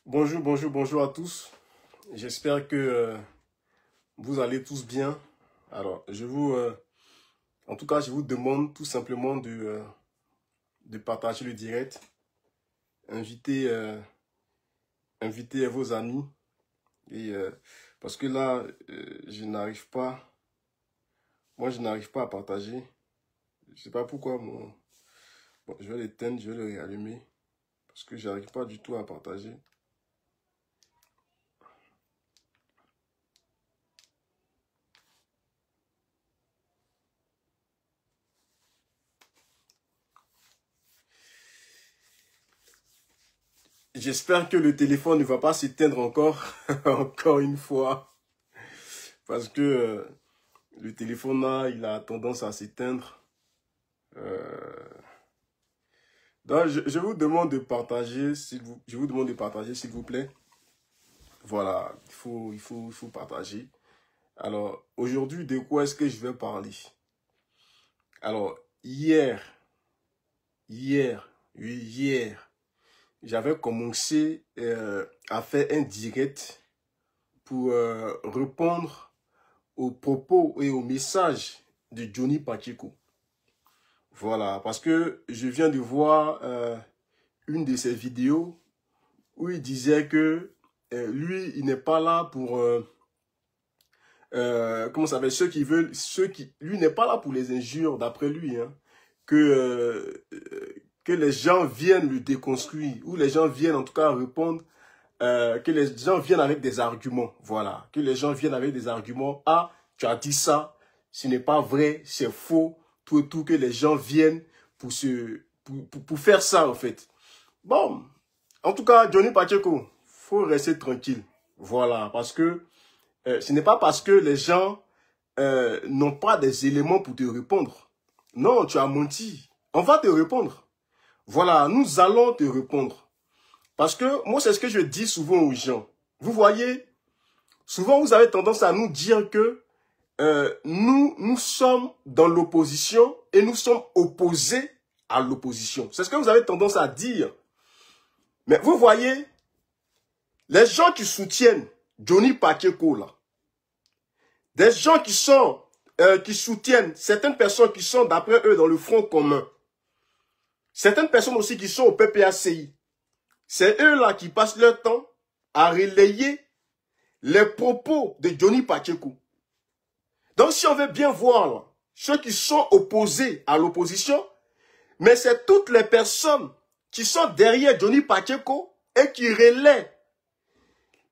Bonjour, bonjour, bonjour à tous. J'espère que vous allez tous bien. Alors, en tout cas, je vous demande tout simplement de partager le direct. Invitez, invitez vos amis. Et, parce que là, je n'arrive pas, moi je n'arrive pas à partager. Je sais pas pourquoi bon, je vais l'éteindre, je vais le réallumer. Parce que j'arrive pas du tout à partager. J'espère que le téléphone ne va pas s'éteindre encore, encore une fois. Parce que le téléphone là, il a tendance à s'éteindre. Donc, je vous demande de partager, je vous demande de partager, s'il vous plaît. Voilà, il faut partager. Alors, aujourd'hui, de quoi est-ce que je vais parler? Alors, hier, j'avais commencé à faire un direct pour répondre aux propos et aux messages de Johnny Pacheco. Voilà, parce que je viens de voir une de ses vidéos où il disait que lui, il n'est pas là pour... comment ça s'appelle? Lui n'est pas là pour les injures, d'après lui. Hein, que les gens viennent le déconstruire, ou les gens viennent en tout cas répondre, que les gens viennent avec des arguments. Voilà, que les gens viennent avec des arguments. Ah, tu as dit ça, ce n'est pas vrai, c'est faux. Tout et tout, que les gens viennent pour faire ça, en fait. Bon, en tout cas, Johnny Pacheco, faut rester tranquille. Voilà, parce que ce n'est pas parce que les gens n'ont pas des éléments pour te répondre. Non, tu as menti. On va te répondre. Voilà, nous allons te répondre. Parce que moi, c'est ce que je dis souvent aux gens. Vous voyez, souvent vous avez tendance à nous dire que nous sommes dans l'opposition et nous sommes opposés à l'opposition. C'est ce que vous avez tendance à dire. Mais vous voyez, les gens qui soutiennent Johnny Pacheco là, des gens qui soutiennent certaines personnes qui sont d'après eux dans le Front commun, certaines personnes aussi qui sont au PPACI, c'est eux là qui passent leur temps à relayer les propos de Johnny Pacheco. Donc si on veut bien voir là, ceux qui sont opposés à l'opposition, mais c'est toutes les personnes qui sont derrière Johnny Pacheco et qui relaient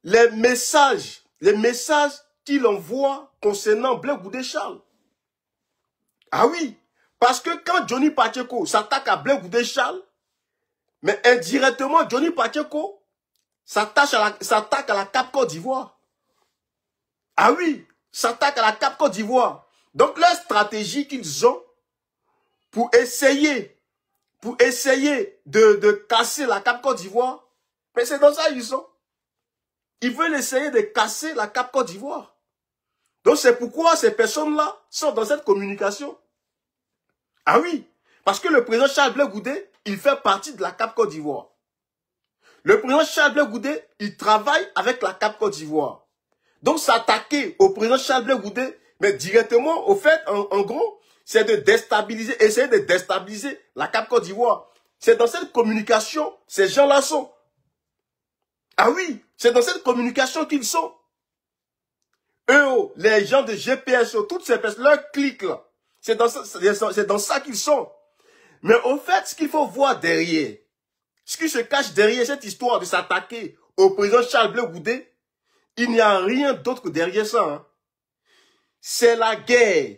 les messages qu'il envoie concernant Blaise Goudé Charles. Ah oui, parce que quand Johnny Pacheco s'attaque à Blaise Goudé Charles, mais indirectement, Johnny Pacheco s'attaque à la Cap Côte d'Ivoire. Ah oui, s'attaque à la Cap Côte d'Ivoire. Donc leur stratégie qu'ils ont pour essayer de casser la Cap Côte d'Ivoire, mais c'est dans ça qu'ils sont. Ils veulent essayer de casser la Cap Côte d'Ivoire. Donc c'est pourquoi ces personnes-là sont dans cette communication. Ah oui, parce que le président Charles Blaise Goudé, il fait partie de la Cap Côte d'Ivoire. Le président Charles Blaise Goudé, il travaille avec la Cap Côte d'Ivoire. Donc s'attaquer au président Charles Blaise Goudé, mais directement, au fait, en gros, c'est de déstabiliser, essayer de déstabiliser la Cap Côte d'Ivoire. C'est dans cette communication, ces gens-là sont. Ah oui, c'est dans cette communication qu'ils sont. Eux, les gens de GPS, toutes ces personnes, leur clique là, c'est dans ça qu'ils sont. Mais au fait, ce qu'il faut voir derrière, ce qui se cache derrière cette histoire de s'attaquer au président Charles Blaise Goudé, il n'y a rien d'autre que derrière ça. Hein. C'est la guerre.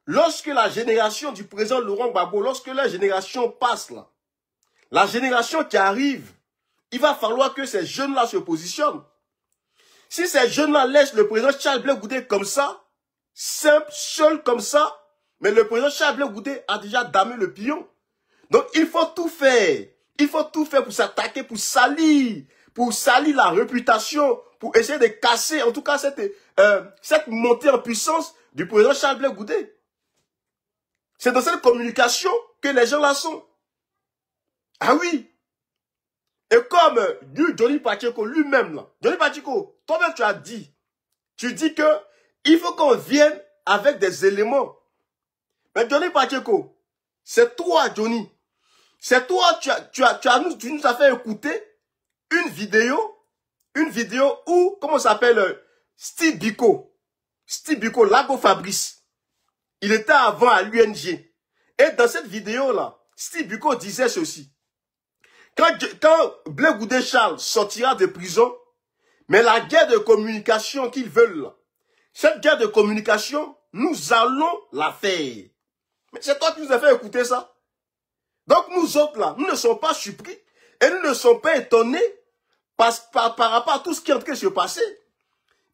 Lorsque la génération du président Laurent Gbagbo, lorsque la génération passe là, la génération qui arrive, il va falloir que ces jeunes-là se positionnent. Si ces jeunes-là laissent le président Charles Blaise Goudé comme ça, simple, seul comme ça, mais le président Charles Blaise Goudé a déjà damé le pion. Donc il faut tout faire. Il faut tout faire pour s'attaquer, pour salir la réputation, pour essayer de casser, en tout cas, cette montée en puissance du président Charles Blaise Goudé. C'est dans cette communication que les gens là sont. Ah oui. Et comme Johnny Pacheco lui-même, là, Johnny Pacheco, toi-même tu dis que il faut qu'on vienne avec des éléments. Mais Johnny Pacheco, c'est toi, Johnny. C'est toi, tu nous as fait écouter une vidéo où, comment ça s'appelle, Steve Biko, Lago Fabrice, il était avant à l'UNG. Et dans cette vidéo-là, Steve Biko disait ceci. Quand Blé Goudé Charles sortira de prison, mais la guerre de communication qu'ils veulent, là, cette guerre de communication, nous allons la faire. Mais c'est toi qui nous as fait écouter ça. Donc nous autres là, nous ne sommes pas surpris et nous ne sommes pas étonnés par rapport à tout ce qui est en train de se passer.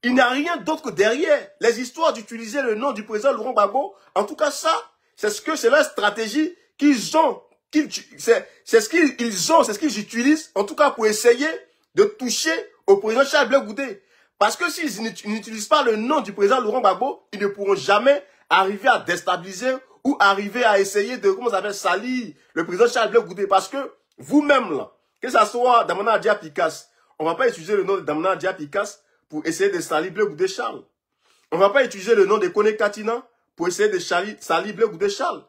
Il n'y a rien d'autre que derrière les histoires d'utiliser le nom du président Laurent Gbagbo. En tout cas ça, c'est leur stratégie qu'ils ont. C'est ce qu'ils ont, c'est ce qu'ils utilisent, en tout cas pour essayer de toucher au président Charles Blé Goudé. Parce que s'ils n'utilisent pas le nom du président Laurent Gbagbo, ils ne pourront jamais arriver à déstabiliser ou arriver à essayer de, comment ça s'appelle, salir le président Charles Blé Goudé. Parce que vous-même, là, que ça soit Damana Dia Picasse, on ne va pas utiliser le nom de Damana Dia Picasse pour essayer de salir Blé Goudé Charles. On ne va pas utiliser le nom de Kone Katina pour essayer de salir Blé Goudé Charles.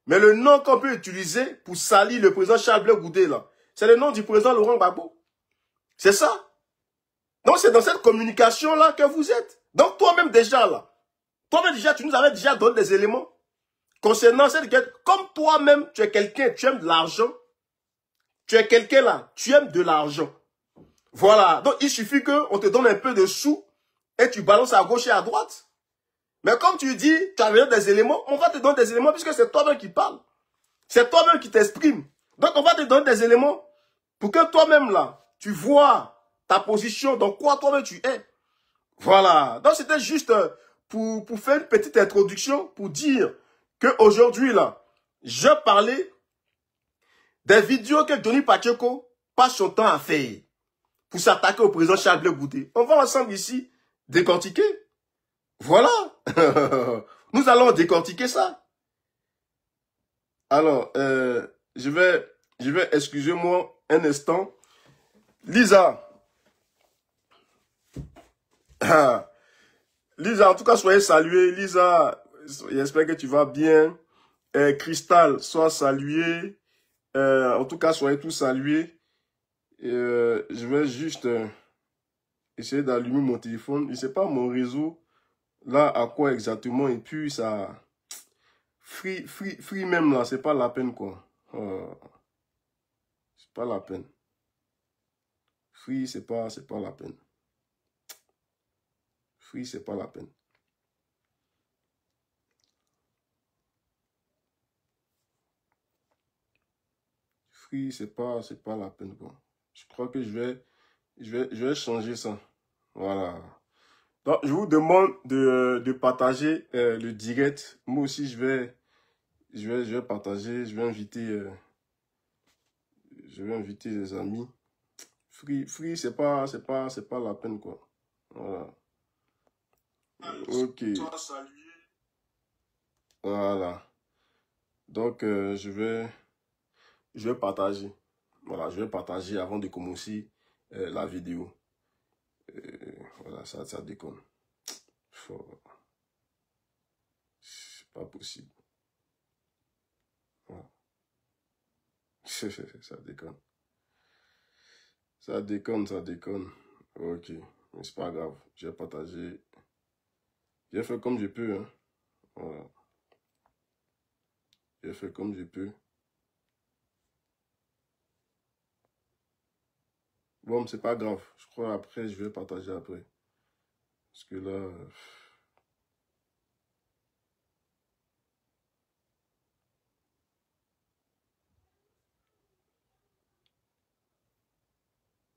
Mais le nom qu'on peut utiliser pour salir le président Charles Blé Goudé, là, c'est le nom du président Laurent Gbagbo. C'est ça. Donc, c'est dans cette communication-là que vous êtes. Donc, toi-même déjà, là, tu nous avais déjà donné des éléments concernant cette guerre. Comme toi-même, tu es quelqu'un, tu aimes de l'argent. Tu es quelqu'un là, tu aimes de l'argent. Voilà. Donc, il suffit qu'on te donne un peu de sous et tu balances à gauche et à droite. Mais comme tu dis, tu as besoin des éléments, on va te donner des éléments puisque c'est toi-même qui parles. C'est toi-même qui t'exprime. Donc, on va te donner des éléments pour que toi-même, là, tu vois ta position, dans quoi toi-même tu es. Voilà. Donc, c'était juste pour faire une petite introduction, pour dire qu'aujourd'hui, là, je parlais des vidéos que Johnny Pacheco passe son temps à faire pour s'attaquer au président Charles Blé Goudé. On va ensemble ici décortiquer. Voilà. Nous allons décortiquer ça. Alors, je vais excusez-moi un instant. Lisa. Lisa, en tout cas, soyez saluée. Lisa, j'espère que tu vas bien. Cristal, sois saluée. En tout cas, soyez tous salués. Je vais juste essayer d'allumer mon téléphone. Je ne sais pas mon réseau. Là, à quoi exactement? Et puis, ça... Free même, là, c'est pas la peine, quoi. C'est pas la peine. Free, c'est pas la peine. Free, c'est pas la peine. Free, c'est pas la peine, quoi. Je crois que je vais changer ça. Voilà. Donc, je vous demande de partager le direct. Moi aussi, je vais partager. Je vais inviter les amis. Free, c'est pas la peine, quoi. Voilà. Ok. Voilà. Donc, je vais partager. Voilà, je vais partager avant de commencer la vidéo. Voilà, ça déconne. C'est pas possible. Voilà. Ça déconne. Ça déconne. Ok, mais c'est pas grave. Je vais partager. J'ai fait comme je peux. Hein. Voilà. J'ai fait comme je peux. Bon, c'est pas grave. Je crois après, je vais partager après. Parce que là...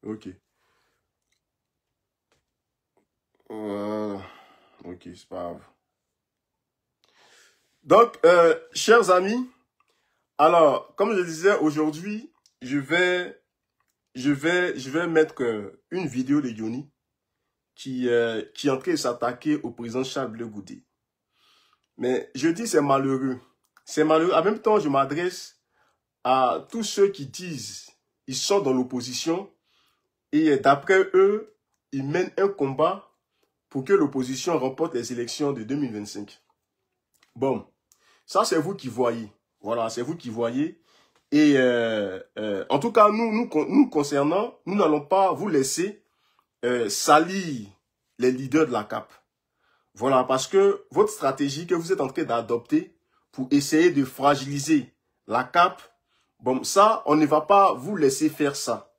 Ok. Voilà. Ok, c'est pas grave. Donc, chers amis, alors, comme je disais, aujourd'hui, je vais mettre une vidéo de Johnny qui est en train de s'attaquer au président Charles Blé Goudé. Mais je dis c'est malheureux. C'est malheureux. En même temps, je m'adresse à tous ceux qui disent ils sont dans l'opposition et d'après eux, ils mènent un combat pour que l'opposition remporte les élections de 2025. Bon, ça c'est vous qui voyez. Voilà, c'est vous qui voyez. Et en tout cas, nous concernant, nous n'allons pas vous laisser salir les leaders de la CAP. Voilà, parce que votre stratégie que vous êtes en train d'adopter pour essayer de fragiliser la CAP, bon, ça, on ne va pas vous laisser faire ça.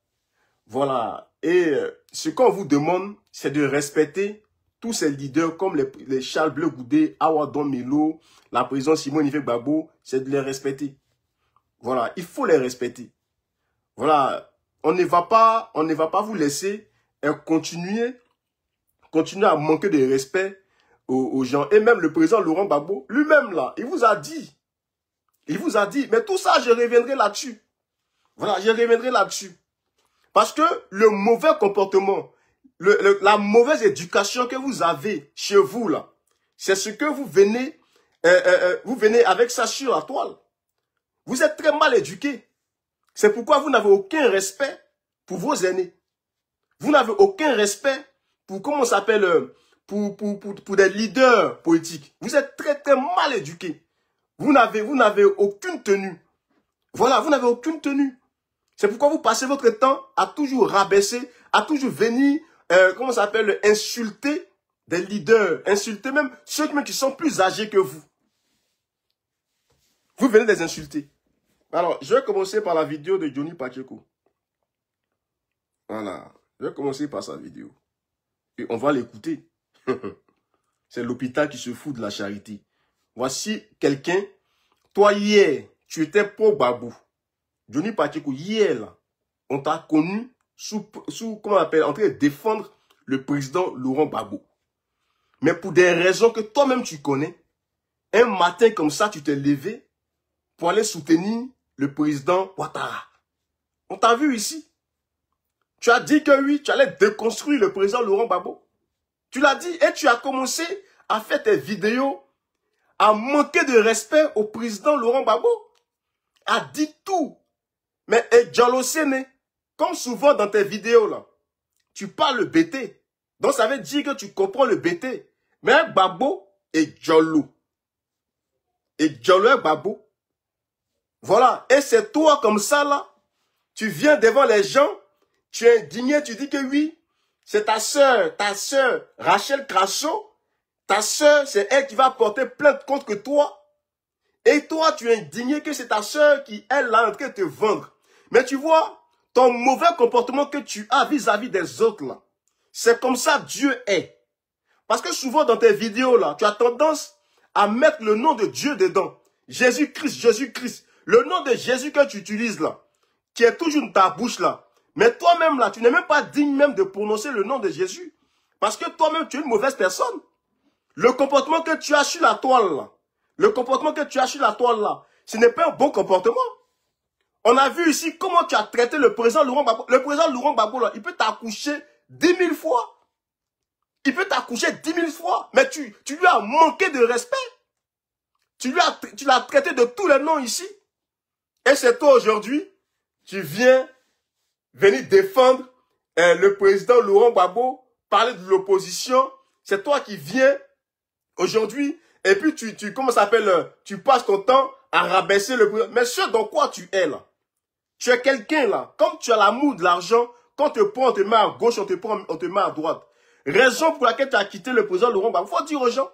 Voilà. Et ce qu'on vous demande, c'est de respecter tous ces leaders comme les Charles Bleu Goudé, Awadon Melo, la présidente Simone Ife Gbagbo, c'est de les respecter. Voilà, il faut les respecter. Voilà, on ne va pas vous laisser continuer à manquer de respect aux gens. Et même le président Laurent Gbagbo, lui-même là, il vous a dit, mais tout ça, je reviendrai là-dessus. Voilà, je reviendrai là-dessus. Parce que le mauvais comportement, la mauvaise éducation que vous avez chez vous là, c'est ce que vous venez avec ça sur la toile. Vous êtes très mal éduqués. C'est pourquoi vous n'avez aucun respect pour vos aînés. Vous n'avez aucun respect pour, comment on s'appelle, pour des leaders politiques. Vous êtes très très mal éduqués. Vous n'avez aucune tenue. Voilà, vous n'avez aucune tenue. C'est pourquoi vous passez votre temps à toujours rabaisser, à toujours venir, comment ça s'appelle, insulter des leaders, insulter même ceux qui sont plus âgés que vous. Vous venez les insulter. Alors, je vais commencer par la vidéo de Johnny Pacheco. Voilà, je vais commencer par sa vidéo. Et on va l'écouter. C'est l'hôpital qui se fout de la charité. Voici quelqu'un, toi hier, tu étais pour Babou. Johnny Pacheco, hier, là, on t'a connu sous comment on appelle, en train de défendre le président Laurent Gbagbo. Mais pour des raisons que toi-même tu connais, un matin comme ça, tu t'es levé pour aller soutenir le président Ouattara. On t'a vu ici. Tu as dit que oui, tu allais déconstruire le président Laurent Gbagbo. Tu l'as dit et tu as commencé à faire tes vidéos, à manquer de respect au président Laurent Gbagbo. A dit tout. Mais Djalosene, comme souvent dans tes vidéos là, tu parles le BT. Donc ça veut dire que tu comprends le BT. Mais Gbagbo et Djalo. Et Djalo et Gbagbo. Voilà. Et c'est toi comme ça là. Tu viens devant les gens. Tu es indigné. Tu dis que oui. C'est ta sœur Rachel Crasso. Ta sœur, c'est elle qui va porter plainte contre toi. Et toi, tu es indigné que c'est ta sœur qui, elle, là, en train de te vendre. Mais tu vois, ton mauvais comportement que tu as vis-à-vis des autres, là, c'est comme ça Dieu est. Parce que souvent, dans tes vidéos, là, tu as tendance à mettre le nom de Dieu dedans. Jésus-Christ, Jésus-Christ. Le nom de Jésus que tu utilises, là, qui est toujours dans ta bouche, là. Mais toi-même, là, tu n'es même pas digne même de prononcer le nom de Jésus. Parce que toi-même, tu es une mauvaise personne. Le comportement que tu as sur la toile, là, ce n'est pas un bon comportement. On a vu ici comment tu as traité le président Laurent Gbagbo. Le président Laurent Gbagbo, là, il peut t'accoucher 10 000 fois. Il peut t'accoucher 10 000 fois. Mais tu lui as manqué de respect. Tu l'as traité de tous les noms ici. Et c'est toi aujourd'hui, tu viens venir défendre le président Laurent Gbagbo, parler de l'opposition. C'est toi qui viens aujourd'hui. Et puis, comment ça s'appelle, tu passes ton temps à rabaisser le président. Mais ce dans quoi tu es là? Tu es quelqu'un là, comme tu as l'amour de l'argent, quand on te prend, on te met à gauche, on te met à droite. Raison pour laquelle tu as quitté le président Laurent Gbagbo. Faut dire aux gens.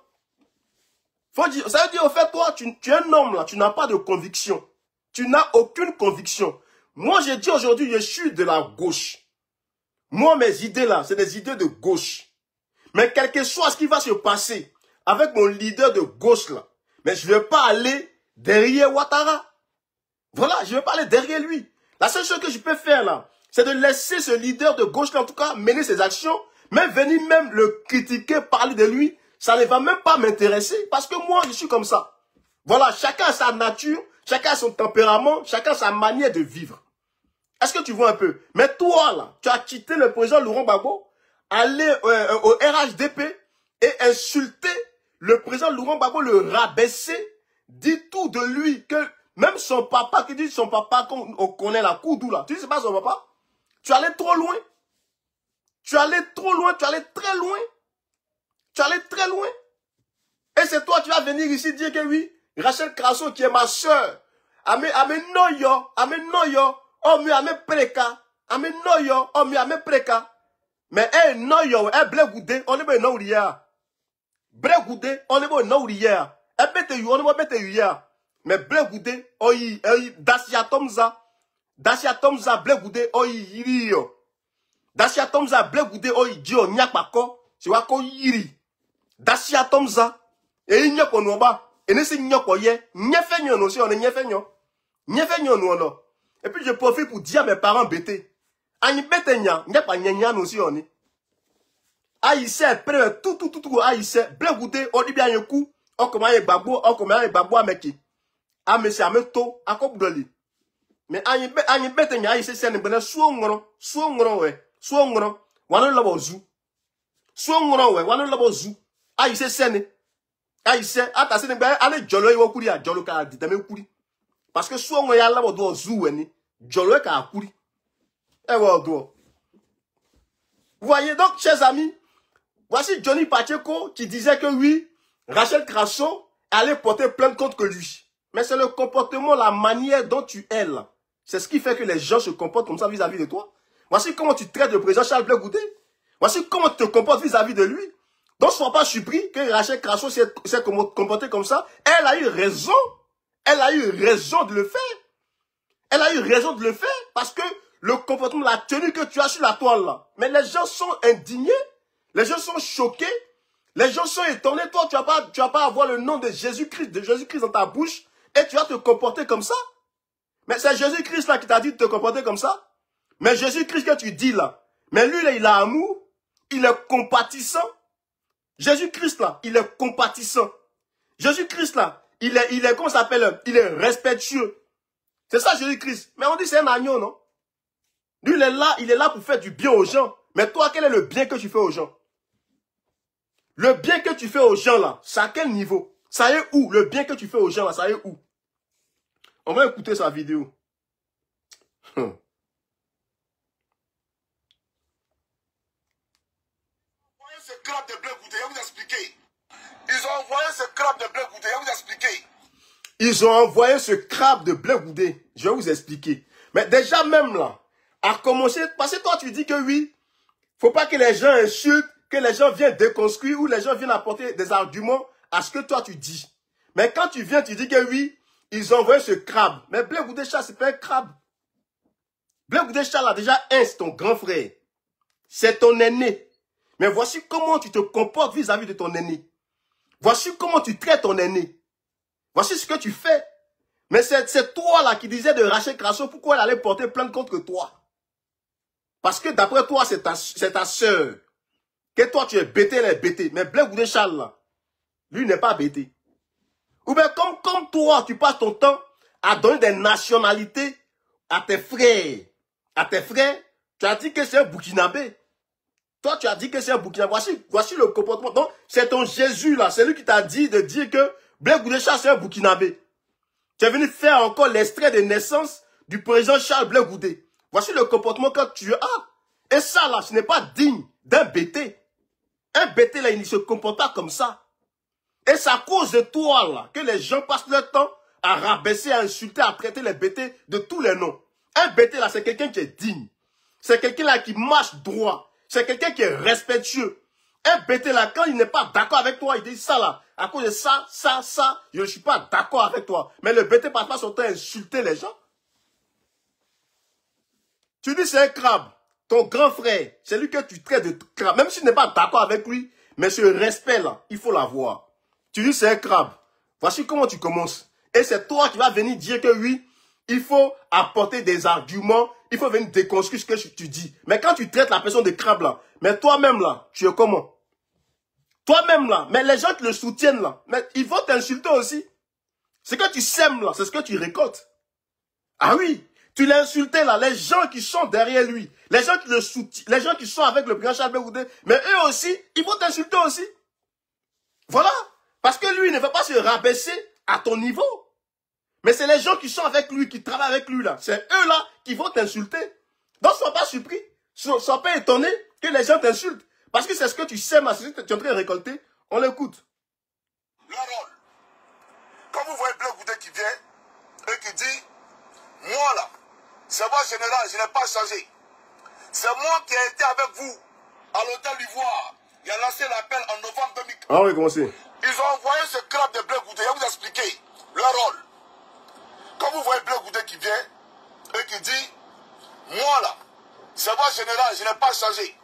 Ça veut dire, au fait, toi, tu es un homme là, tu n'as pas de conviction. Tu n'as aucune conviction. Moi, j'ai dit aujourd'hui, je suis de la gauche. Moi, mes idées là, c'est des idées de gauche. Mais quel que soit ce qui va se passer avec mon leader de gauche là, mais je ne vais pas aller derrière Ouattara. Voilà, je ne vais pas aller derrière lui. La seule chose que je peux faire là, c'est de laisser ce leader de gauche là, en tout cas, mener ses actions, mais venir même le critiquer, parler de lui, ça ne va même pas m'intéresser, parce que moi, je suis comme ça. Voilà, chacun a sa nature, chacun a son tempérament, chacun a sa manière de vivre. Est-ce que tu vois un peu? Mais toi là, tu as quitté le président Laurent Gbagbo, aller au RHDP et insulter le président Laurent Gbagbo, le rabaisser, dit tout de lui, que Même son papa, qui dit son papa, qu'on connaît la Koudou là. Tu dis c'est pas son papa? Tu allais trop loin. Tu allais trop loin, tu allais très loin. Tu allais très loin. Et c'est toi, tu vas venir ici dire que oui, Rachel Crasso qui est ma soeur. Ame noyo, oh mi ame preka. Ame noyo, oh mi ame preka. Mais noyo, ble goudé, on est bon non ria. Ble goudé, on est bon non ria. Bete yu, on est bon bete yu ya. Mais ble goudé, oyi, Dacia Tomza. Dacia Tomza, ble goudé, oyi, yiri yo. Dacia Tomza, ble goudé, oyi, dio, nyakpako. Si wako yiri. Dacia Tomza. Et il n'y a pas de bas. Et ne sait pas ye. N'y fait nyon aussi, on est n'y fait nyon. N'y fait nyon nous. Et puis je profite pour dire à mes parents bêtés. Ani bêté nya, n'y a pas nyan aussi on est. Aïssé, près tout, aïssé, blé goûté, on dit bien un coup. On commence à babou à meki. Ah, mais c'est à me to, à coupe de lit. Mais ani bêté nya, aïssé, c'est un bon, soit ouais. Wana labo zou. Ouais, wana labo zou. Aïssé, c'est Aïssé, attention, allez, jolo yo kuri a jolo ka ditame kuri. Parce que soit on y a là do zou weni, jolo ka kuri. Eh ouais, do. Vous voyez donc, chers amis, voici Johnny Pacheco qui disait que oui, Rachel Crasso allait porter plainte contre lui. Mais c'est le comportement, la manière dont tu es là. C'est ce qui fait que les gens se comportent comme ça vis-à-vis de toi. Voici comment tu traites le président Charles Blé Goudé. Voici comment tu te comportes vis-à-vis de lui. Donc, sois pas surpris que Rachel Crasso s'est comporté comme ça. Elle a eu raison. Elle a eu raison de le faire. Elle a eu raison de le faire parce que le comportement, la tenue que tu as sur la toile là. Mais les gens sont indignés. Les gens sont choqués. Les gens sont étonnés. Toi, tu vas pas avoir le nom de Jésus-Christ dans ta bouche et tu vas te comporter comme ça. Mais c'est Jésus-Christ là qui t'a dit de te comporter comme ça. Mais Jésus-Christ que tu dis là. Mais lui là, il a amour. Il est compatissant. Jésus-Christ là, il est compatissant. Jésus-Christ là, il est, comment ça s'appelle? Il est respectueux. C'est ça Jésus-Christ. Mais on dit c'est un agneau, non? Lui, il est là pour faire du bien aux gens. Mais toi, quel est le bien que tu fais aux gens? Le bien que tu fais aux gens là, c'est à quel niveau? Ça y est où? Le bien que tu fais aux gens là, ça y est où? On va écouter sa vidéo. Ce crabe de Blé Goudé, je vais vous expliquer. Ils ont envoyé ce crabe de Blé Goudé, je vais vous expliquer. Ils ont envoyé ce crabe de Blé Goudé. Je vais vous expliquer. Mais déjà même là, à commencer, parce que toi tu dis que oui, faut pas que les gens insultent, que les gens viennent déconstruire ou les gens viennent apporter des arguments à ce que toi tu dis. Mais quand tu viens, tu dis que oui, ils ont envoyé ce crabe. Mais Blé Goudé Charles, c'est pas un crabe. Blé Goudé Charles a déjà c'est ton grand frère. C'est ton aîné. Mais voici comment tu te comportes vis-à-vis de ton aîné. Voici comment tu traites ton aîné. Voici ce que tu fais. Mais c'est toi là qui disais de Rachel Crasso pourquoi elle allait porter plainte contre toi. Parce que d'après toi, c'est ta soeur. Que toi tu es bêté, elle est bêtée. Mais Blé Goudé Charles là, lui n'est pas bêté. Ou bien comme toi, tu passes ton temps à donner des nationalités à tes frères. À tes frères, tu as dit que c'est un Burkinabé. Toi, tu as dit que c'est un Burkinabé. Voici le comportement. Donc, c'est ton Jésus là. C'est lui qui t'a dit de dire que Blé Goudé Charles, c'est un Burkinabé. Tu es venu faire encore l'extrait de naissance du président Charles Blé Goudé. Voici le comportement que tu as. Et ça là, ce n'est pas digne d'un bêté. Un bêté là, il ne se comporte pas comme ça. Et c'est à cause de toi là que les gens passent leur temps à rabaisser, à insulter, à traiter les bêtés de tous les noms. Un bêté là, c'est quelqu'un qui est digne. C'est quelqu'un là qui marche droit. C'est quelqu'un qui est respectueux. Un bêté là, quand il n'est pas d'accord avec toi, il dit ça là. À cause de ça, je ne suis pas d'accord avec toi. Mais le bêté passe pas son temps à insulter les gens. Tu dis c'est un crabe. Ton grand frère, c'est lui que tu traites de crabe. Même si tu n'es pas d'accord avec lui, mais ce respect là, il faut l'avoir. Tu dis c'est un crabe. Voici comment tu commences. Et c'est toi qui vas venir dire que oui, il faut apporter des arguments, il faut venir déconstruire ce que tu dis. Mais quand tu traites la personne de crabe là, mais toi-même là, tu es comment? Toi-même là, mais les gens qui le soutiennent là, mais ils vont t'insulter aussi. Ce que tu sèmes là, c'est ce que tu récoltes. Ah oui, tu l'as insulté là, les gens qui sont derrière lui, les gens qui le soutiennent, les gens qui sont avec le président Charles Blé Goudé, mais eux aussi, ils vont t'insulter aussi. Voilà. Parce que lui, il ne va pas se rabaisser à ton niveau. Mais c'est les gens qui sont avec lui, qui travaillent avec lui là. C'est eux là qui vont t'insulter. Donc sois pas surpris, sois pas étonné que les gens t'insultent. Parce que c'est ce que tu sais, ma société, tu es en train de récolter. On l'écoute. Leur rôle. Quand vous voyez Blé Goudé qui vient et qui dit, moi là, c'est moi général, je n'ai pas changé. C'est moi qui ai été avec vous à l'hôtel d'Ivoire. Il a lancé l'appel en novembre 2015. Ah oui, comment c'est? Ils ont envoyé ce crabe de Blé Goudé. Je vais vous expliquer leur rôle. Quand vous voyez Blé Goudé qui vient et qui dit, moi là, c'est moi général, je n'ai pas changé.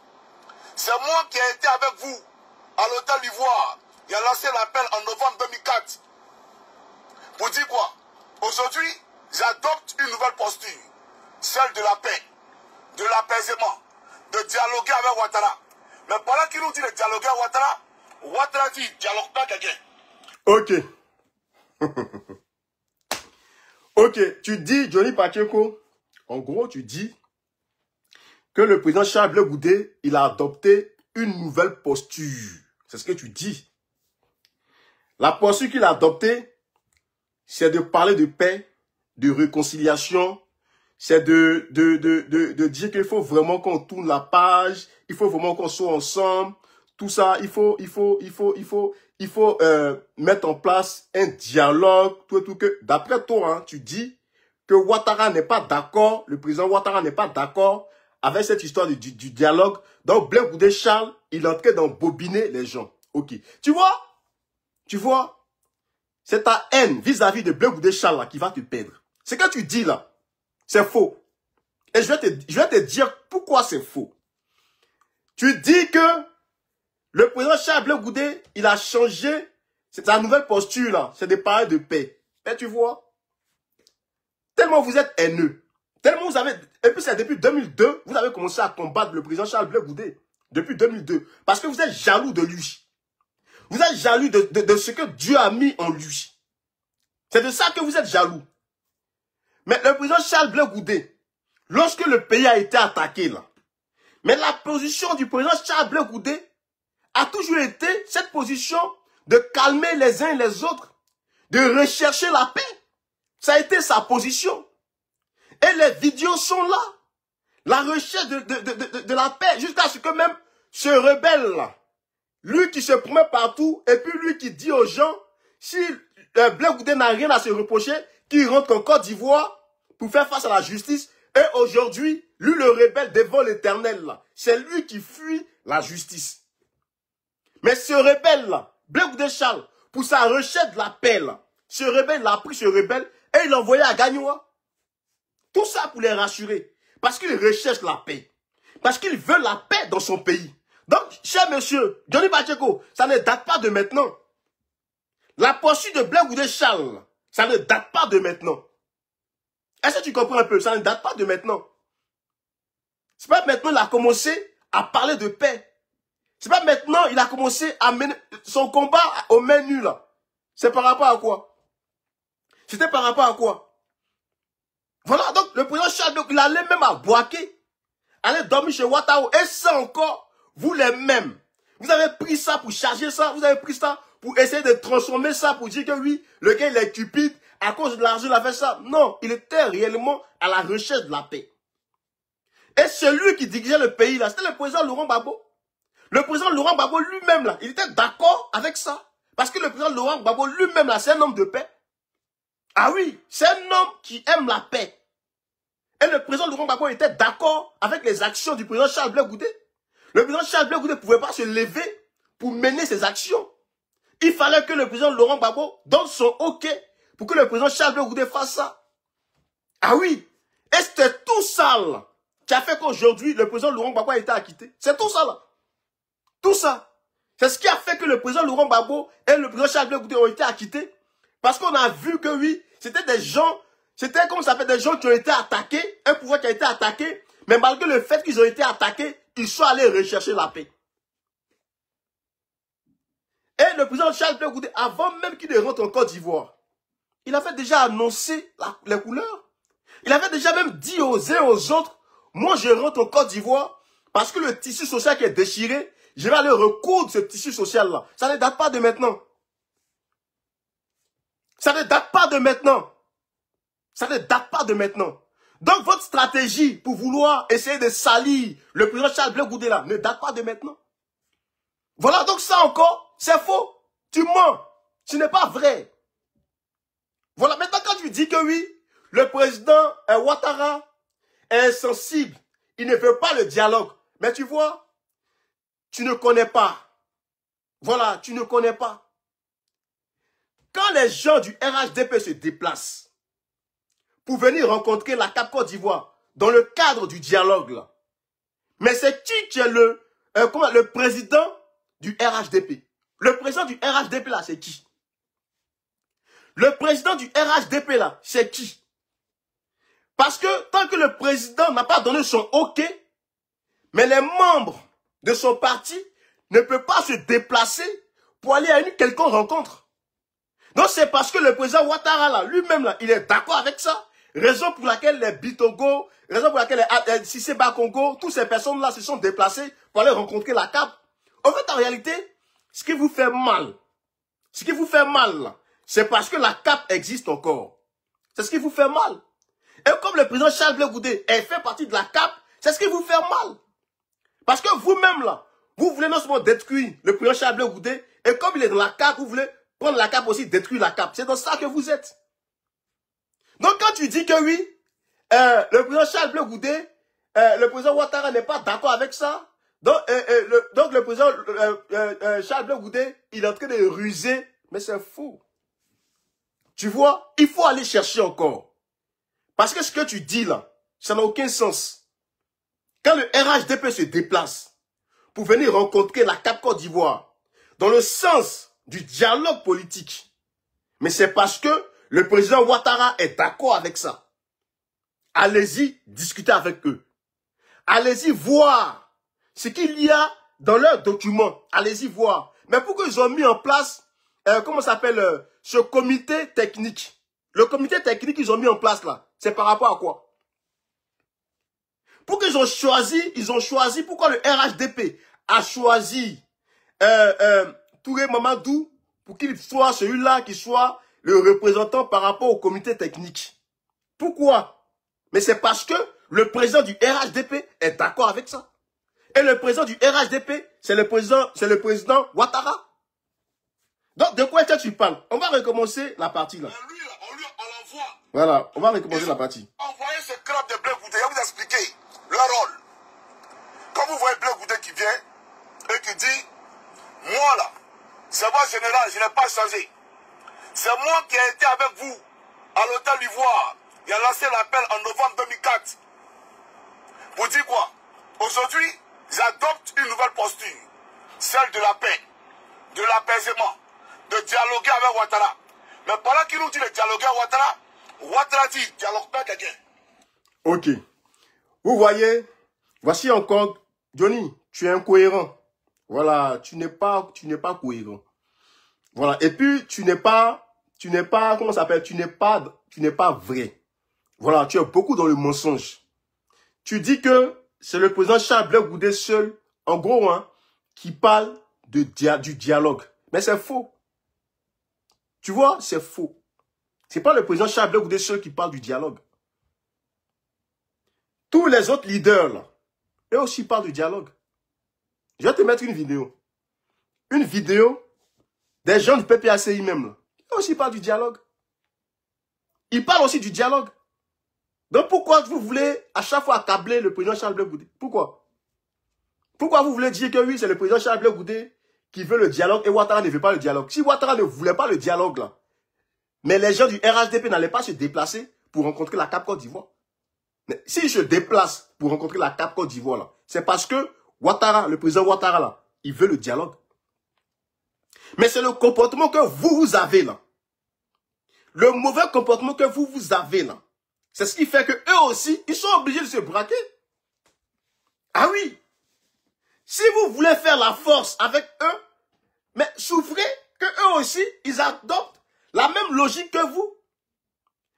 C'est moi qui ai été avec vous à l'hôtel d'Ivoire. Il a lancé l'appel en novembre 2004. Pour dire quoi? Aujourd'hui, j'adopte une nouvelle posture. Celle de la paix, de l'apaisement, de dialoguer avec Ouattara. Mais pendant qu'il nous dit de dialoguer avec Ouattara, Ouattara dit, dialogue pas quelqu'un. Ok. Ok, tu dis, Johnny Pacheco, en gros, tu dis que le président Charles Blé Goudé, il a adopté une nouvelle posture. C'est ce que tu dis. La posture qu'il a adoptée, c'est de parler de paix, de réconciliation, c'est de dire qu'il faut vraiment qu'on tourne la page, il faut vraiment qu'on soit ensemble, tout ça, il faut mettre en place un dialogue, tout que, d'après toi, hein, tu dis que Ouattara n'est pas d'accord, le président Ouattara n'est pas d'accord avec cette histoire du dialogue. Donc, Blé Goudé Charles, il est en train d'embobiner les gens. Ok. Tu vois, c'est ta haine vis-à-vis de Blé Goudé Charles là, qui va te perdre. Ce que tu dis là, c'est faux. Et je vais te dire pourquoi c'est faux. Tu dis que le président Charles Blé Goudé, il a changé, c'est sa nouvelle posture là, c'est de parler de paix. Et tu vois, tellement vous êtes haineux, tellement vous avez, et puis c'est depuis 2002, vous avez commencé à combattre le président Charles Blé Goudé. Depuis 2002. Parce que vous êtes jaloux de lui. Vous êtes jaloux de ce que Dieu a mis en lui. C'est de ça que vous êtes jaloux. Mais le président Charles Blé Goudé, lorsque le pays a été attaqué là, mais la position du président Charles Blé Goudé a toujours été cette position de calmer les uns et les autres, de rechercher la paix. Ça a été sa position. Et les vidéos sont là. La recherche de la paix, jusqu'à ce que même ce rebelle-là, lui qui se promet partout, et puis lui qui dit aux gens, si Blé Goudé n'a rien à se reprocher, qu'il rentre en Côte d'Ivoire pour faire face à la justice, et aujourd'hui, lui le rebelle devant l'Éternel, là, c'est lui qui fuit la justice. Mais ce rebelle-là, Blé Goudé Charles, pour sa recherche de la paix, là, ce rebelle, il a pris ce rebelle, et il l'a envoyé à Gagnoua. Tout ça pour les rassurer. Parce qu'il recherche la paix. Parce qu'il veut la paix dans son pays. Donc, cher monsieur, Johnny Pacheco, ça ne date pas de maintenant. La posture de Blé Goudé Charles, ça ne date pas de maintenant. Est-ce que tu comprends un peu? Ça ne date pas de maintenant. C'est pas maintenant qu'il a commencé à parler de paix. C'est pas maintenant qu'il a commencé à mener son combat aux mains nues là. C'est par rapport à quoi? C'était par rapport à quoi? Voilà, donc le président Charles, il allait même à Boaké, aller dormir chez Ouattara, et ça encore, vous les mêmes. Vous avez pris ça pour charger ça, vous avez pris ça pour essayer de transformer ça, pour dire que oui, le gars il est cupide, à cause de l'argent il a fait ça. Non, il était réellement à la recherche de la paix. Et celui qui dirigeait le pays là, c'était le président Laurent Gbagbo. Le président Laurent Gbagbo lui-même là, il était d'accord avec ça. Parce que le président Laurent Gbagbo lui-même là, c'est un homme de paix. Ah oui, c'est un homme qui aime la paix. Et le président Laurent Gbagbo était d'accord avec les actions du président Charles Blé Goudé. Le président Charles Blé Goudé ne pouvait pas se lever pour mener ses actions. Il fallait que le président Laurent Gbagbo donne son OK pour que le président Charles Blé Goudé fasse ça. Ah oui, et c'était tout ça là, qui a fait qu'aujourd'hui le président Laurent Gbagbo a été acquitté. C'est tout ça là. Tout ça. C'est ce qui a fait que le président Laurent Gbagbo et le président Charles Blé Goudé ont été acquittés. Parce qu'on a vu que oui, c'était des gens, c'était comme ça fait des gens qui ont été attaqués, un pouvoir qui a été attaqué, mais malgré le fait qu'ils ont été attaqués, ils sont allés rechercher la paix. Et le président Charles Blé Goudé, avant même qu'il ne rentre en Côte d'Ivoire, il avait déjà annoncé les couleurs. Il avait déjà même dit aux uns et aux autres, moi je rentre en Côte d'Ivoire parce que le tissu social qui est déchiré, je vais aller recoudre ce tissu social-là. Ça ne date pas de maintenant. Ça ne date pas de maintenant. Ça ne date pas de maintenant. Donc votre stratégie pour vouloir essayer de salir le président Charles Blé Goudé là ne date pas de maintenant. Voilà, donc ça encore, c'est faux. Tu mens. Ce n'est pas vrai. Voilà, maintenant quand tu dis que oui, le président Ouattara est insensible, il ne veut pas le dialogue. Mais tu vois, tu ne connais pas. Voilà, tu ne connais pas. Quand les gens du RHDP se déplacent pour venir rencontrer la CAP Côte d'Ivoire dans le cadre du dialogue là, mais c'est qui est le président du RHDP? Le président du RHDP là, c'est qui? Le président du RHDP là, c'est qui? Parce que tant que le président n'a pas donné son OK, mais les membres de son parti ne peuvent pas se déplacer pour aller à une quelconque rencontre. Donc c'est parce que le président Ouattara là, lui-même là, il est d'accord avec ça. Raison pour laquelle les Bitongo, raison pour laquelle les Cissé Bakongo, toutes ces personnes là se sont déplacées pour aller rencontrer la CAP. En fait, en réalité, ce qui vous fait mal, c'est parce que la CAP existe encore. C'est ce qui vous fait mal. Et comme le président Charles Blé Goudé fait partie de la CAP, c'est ce qui vous fait mal. Parce que vous-même là, vous voulez non seulement détruire le président Charles Blé Goudé, et comme il est dans la CAP, vous voulez prendre la CAP aussi, détruire la CAP. C'est dans ça que vous êtes. Donc quand tu dis que oui, le président Charles Blé Goudé, le président Ouattara n'est pas d'accord avec ça, donc le président Charles Blé Goudé, il est en train de ruser, mais c'est faux. Tu vois, il faut aller chercher encore. Parce que ce que tu dis là, ça n'a aucun sens. Quand le RHDP se déplace pour venir rencontrer la CAP Côte d'Ivoire dans le sens du dialogue politique, mais c'est parce que le président Ouattara est d'accord avec ça. Allez-y discuter avec eux. Allez-y voir ce qu'il y a dans leurs documents. Allez-y voir. Mais pourquoi ils ont mis en place, comment ça s'appelle, ce comité technique? Le comité technique qu'ils ont mis en place là, c'est par rapport à quoi? Pourquoi ils ont choisi, pourquoi le RHDP a choisi Touré Mamadou pour qu'il soit celui-là qui soit le représentant par rapport au comité technique? Pourquoi? Mais c'est parce que le président du RHDP est d'accord avec ça. Et le président du RHDP, c'est le président Ouattara. Donc, de quoi est-ce que tu parles? On va recommencer la partie là. Mais lui, on l'envoie. Voilà, on va recommencer la partie. Envoyez ce crabe de Blé Goudé, je vais vous expliquer leur rôle. Quand vous voyez Blé Goudé qui vient et qui dit, moi là, c'est moi général, je n'ai pas changé. C'est moi qui ai été avec vous à l'hôtel Ivoire. Il a lancé l'appel en novembre 2004. Pour dire quoi? Aujourd'hui, j'adopte une nouvelle posture. Celle de la paix, de l'apaisement, de dialoguer avec Ouattara. Mais pendant qu'il nous dit de dialoguer avec Ouattara, Ouattara dit dialogue pas quelqu'un. Ok. Vous voyez, voici encore, Johnny, tu es incohérent. Voilà, tu n'es pas cohérent. Voilà, et puis tu n'es pas, comment ça s'appelle, tu n'es pas vrai. Voilà, tu es beaucoup dans le mensonge. Tu dis que c'est le président Charles Blé Goudé seul, en gros, hein, qui parle du dialogue. Mais c'est faux. Tu vois, c'est faux. C'est pas le président Charles Blé Goudé seul qui parle du dialogue. Tous les autres leaders, là, eux aussi parlent du dialogue. Je vais te mettre une vidéo. Une vidéo des gens du PPACI même, là. Eux aussi parlent du dialogue. Ils parlent aussi du dialogue. Donc pourquoi vous voulez à chaque fois accabler le président Charles Blé Goudé? Pourquoi? Pourquoi vous voulez dire que oui, c'est le président Charles Blé Goudé qui veut le dialogue et Ouattara ne veut pas le dialogue? Si Ouattara ne voulait pas le dialogue là, mais les gens du RHDP n'allaient pas se déplacer pour rencontrer la CAP Côte d'Ivoire. Mais s'ils se déplacent pour rencontrer la CAP Côte d'Ivoire là, c'est parce que Ouattara, le président Ouattara là, il veut le dialogue. Mais c'est le comportement que vous avez là. Le mauvais comportement que vous avez là. C'est ce qui fait que eux aussi, ils sont obligés de se braquer. Ah oui. Si vous voulez faire la force avec eux, mais souffrez que eux aussi, ils adoptent la même logique que vous.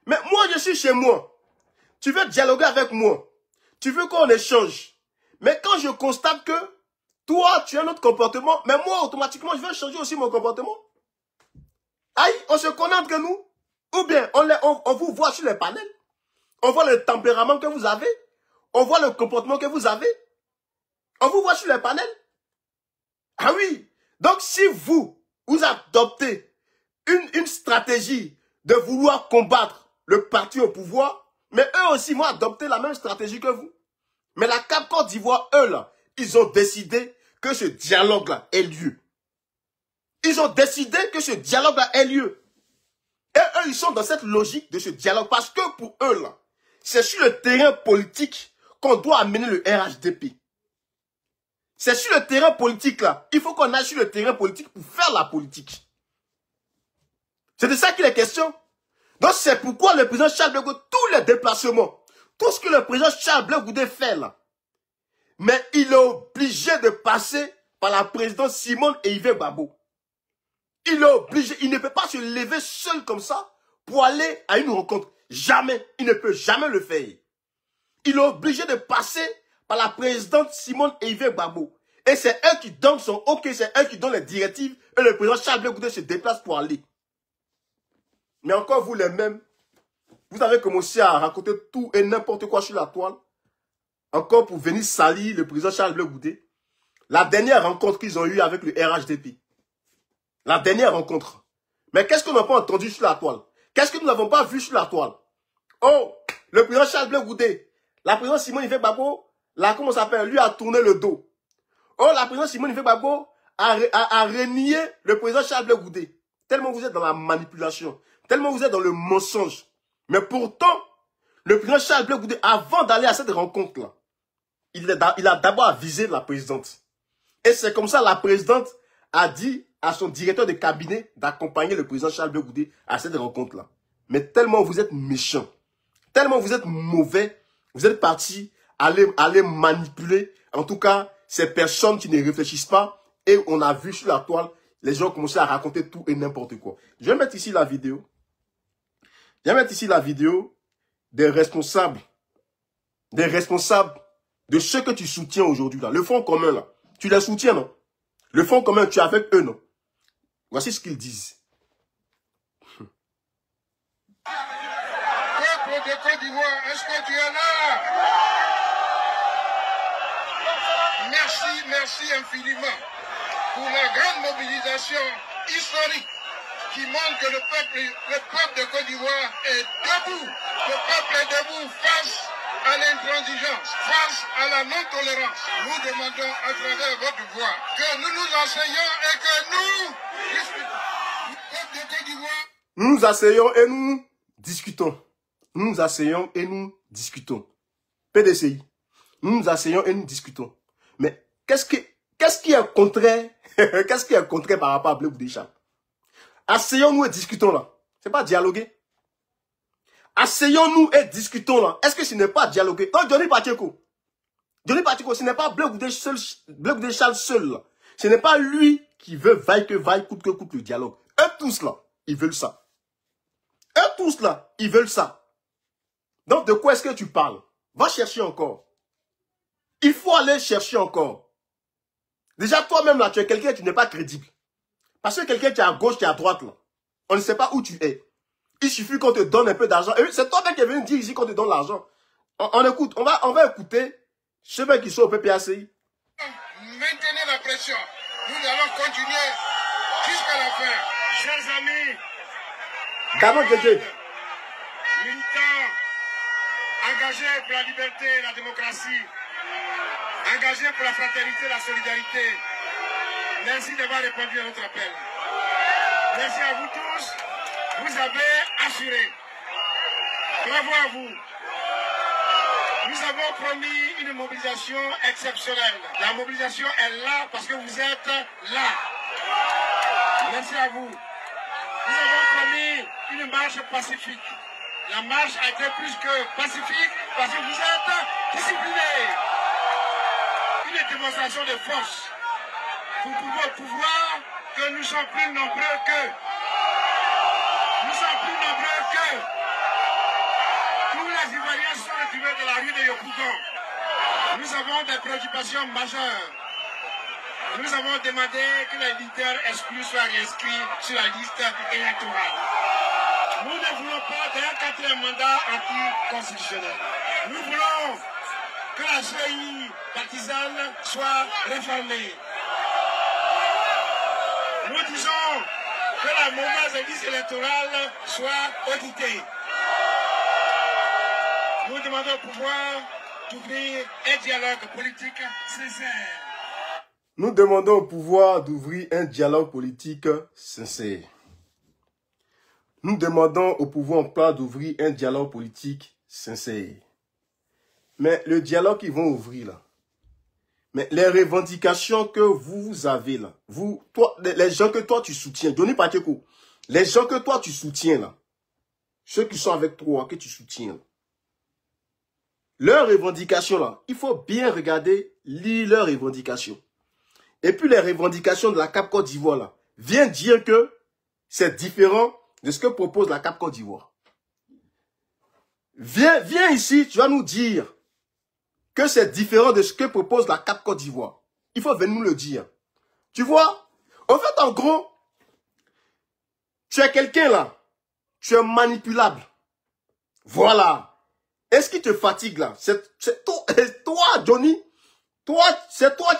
Mais moi, je suis chez moi. Tu veux dialoguer avec moi. Tu veux qu'on échange. Mais quand je constate que toi, tu as un autre comportement, mais moi, automatiquement, je vais changer aussi mon comportement. Aïe, on se connaît entre nous. Ou bien, on vous voit sur les panels. On voit le tempérament que vous avez. On voit le comportement que vous avez. On vous voit sur les panels. Ah oui. Donc, si vous adoptez une stratégie de vouloir combattre le parti au pouvoir, mais eux aussi vont adopter la même stratégie que vous. Mais la CAP Côte d'Ivoire, eux là, ils ont décidé que ce dialogue-là ait lieu. Ils ont décidé que ce dialogue-là ait lieu. Et eux, ils sont dans cette logique de ce dialogue. Parce que pour eux là, c'est sur le terrain politique qu'on doit amener le RHDP. C'est sur le terrain politique là. Il faut qu'on aille sur le terrain politique pour faire la politique. C'est de ça qu'il est question. Donc c'est pourquoi le président Charles Blé Goudé, tous les déplacements, tout ce que le président Charles Blé Goudé fait là, mais il est obligé de passer par la présidente Simone et Yves Gbagbo. Il est obligé, il ne peut pas se lever seul comme ça pour aller à une rencontre. Jamais, il ne peut jamais le faire. Il est obligé de passer par la présidente Simone et Yves Gbagbo. Et c'est elle qui donne son OK, c'est elle qui donne les directives et le président Charles Blé Goudé se déplace pour aller. Mais encore vous les mêmes, vous avez commencé à raconter tout et n'importe quoi sur la toile. Encore pour venir salir le président Charles Blé Goudé. La dernière rencontre qu'ils ont eue avec le RHDP. La dernière rencontre. Mais qu'est-ce qu'on n'a pas entendu sur la toile? Qu'est-ce que nous n'avons pas vu sur la toile? Oh, le président Charles Blé Goudé, la présidente Simone Yves Gbagbo, là, comment ça s'appelle, lui a tourné le dos. Oh, la présidente Simone Yves Gbagbo a renié le président Charles Blé Goudé. Tellement vous êtes dans la manipulation. Tellement vous êtes dans le mensonge. Mais pourtant, le président Charles Blé Goudé, avant d'aller à cette rencontre-là, il a d'abord avisé la présidente. Et c'est comme ça la présidente a dit à son directeur de cabinet d'accompagner le président Charles Blé Goudé à cette rencontre-là. Mais tellement vous êtes méchants, tellement vous êtes mauvais, vous êtes partis aller manipuler, en tout cas, ces personnes qui ne réfléchissent pas. Et on a vu sur la toile, les gens ont commencé à raconter tout et n'importe quoi. Je vais mettre ici la vidéo. Je vais mettre ici la vidéo des responsables de ceux que tu soutiens aujourd'hui là. Le Front commun là, tu les soutiens non? Le Front commun, tu es avec eux non? Voici ce qu'ils disent. Peuple de Côte d'Ivoire, est-ce que tu es là? Merci infiniment pour la grande mobilisation historique qui montre que le peuple de Côte d'Ivoire est debout. Le peuple est debout face à l'intransigeance, face à la non-tolérance. Nous demandons à travers votre voix que nous nous asseyons et que nous discutons. Le peuple de Côte d'Ivoire. Nous nous asseyons et nous discutons. Nous nous asseyons et nous discutons. PDCI. Nous nous asseyons et nous discutons. Mais qu'est-ce qui est contraire? Qu'est-ce qui est contraire par rapport à Blé Goudé Charles? Asseyons-nous et discutons là. C'est pas dialoguer. Asseyons-nous et discutons là. Est-ce que ce n'est pas dialoguer? Donc Johnny Pacheco, ce n'est pas Blé Goudé Charles seul là. Ce n'est pas lui qui veut vaille que vaille, coûte que coûte le dialogue. Eux tous là, ils veulent ça. Eux tous là, ils veulent ça. Donc de quoi est-ce que tu parles? Va chercher encore. Il faut aller chercher encore. Déjà toi-même là, tu es quelqu'un qui n'est pas crédible. Parce que quelqu'un qui est à gauche, qui est à droite là, on ne sait pas où tu es. Il suffit qu'on te donne un peu d'argent. C'est toi-même qui est venu dire ici qu'on te donne l'argent. On écoute, on va écouter ceux qui sont au PPACI. Maintenez la pression. Nous allons continuer jusqu'à la fin. Chers amis, militants, engagés pour la liberté et la démocratie, engagés pour la fraternité et la solidarité, merci d'avoir répondu à notre appel. Merci à vous tous. Vous avez assuré. Bravo à vous. Nous avons promis une mobilisation exceptionnelle. La mobilisation est là parce que vous êtes là. Merci à vous. Nous avons promis une marche pacifique. La marche a été plus que pacifique parce que vous êtes disciplinés. Une démonstration de force. Pour pouvoir que nous sommes plus nombreux qu'eux. Nous sommes plus nombreux qu'eux. Tous les Ivoiriens sont retrouvés dans la rue de Yopougon. Nous avons des préoccupations majeures. Nous avons demandé que les leaders exclus soient réinscrits sur la liste électorale. Nous ne voulons pas d'un quatrième mandat anticonstitutionnel. Nous voulons que la GI partisane soit réformée. Nous disons que la mauvaise liste électorale soit auditée. Nous demandons au pouvoir d'ouvrir un dialogue politique sincère. Nous demandons au pouvoir d'ouvrir un dialogue politique sincère. Nous demandons au pouvoir d'ouvrir un dialogue politique sincère. Mais le dialogue qu'ils vont ouvrir là, mais les revendications que vous avez là, les gens que toi tu soutiens, Johnny Pacheco, les gens que toi tu soutiens là, ceux qui sont avec toi, que tu soutiens, là, leurs revendications là, il faut bien regarder, lire leurs revendications. Et puis les revendications de la CAP Côte d'Ivoire là, viennent dire que c'est différent de ce que propose la CAP Côte d'Ivoire. Viens ici, tu vas nous dire que c'est différent de ce que propose la CAP Côte d'Ivoire. Il faut venir nous le dire. Tu vois, en fait, en gros, tu es quelqu'un là, tu es manipulable. Voilà. Et ce qui te fatigue là, c'est toi, Johnny, c'est toi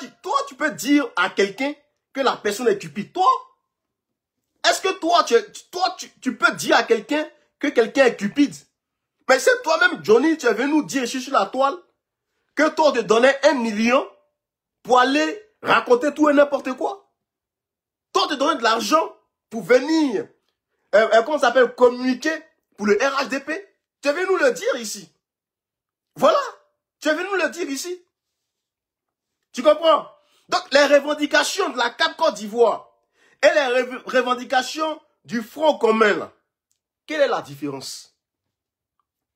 tu peux dire à quelqu'un que la personne est cupide. Toi, est-ce que toi, tu peux dire à quelqu'un que quelqu'un est cupide? Mais c'est toi-même, Johnny, tu es venu nous dire ici sur la toile que toi, on te donnait 1 million pour aller raconter tout et n'importe quoi. Toi, on te donnait de l'argent pour venir, comment ça s'appelle, communiquer pour le RHDP. Tu es venu nous le dire ici. Voilà. Tu es venu nous le dire ici. Tu comprends? Donc, les revendications de la CAP Côte d'Ivoire et les revendications du Front commun, là, quelle est la différence?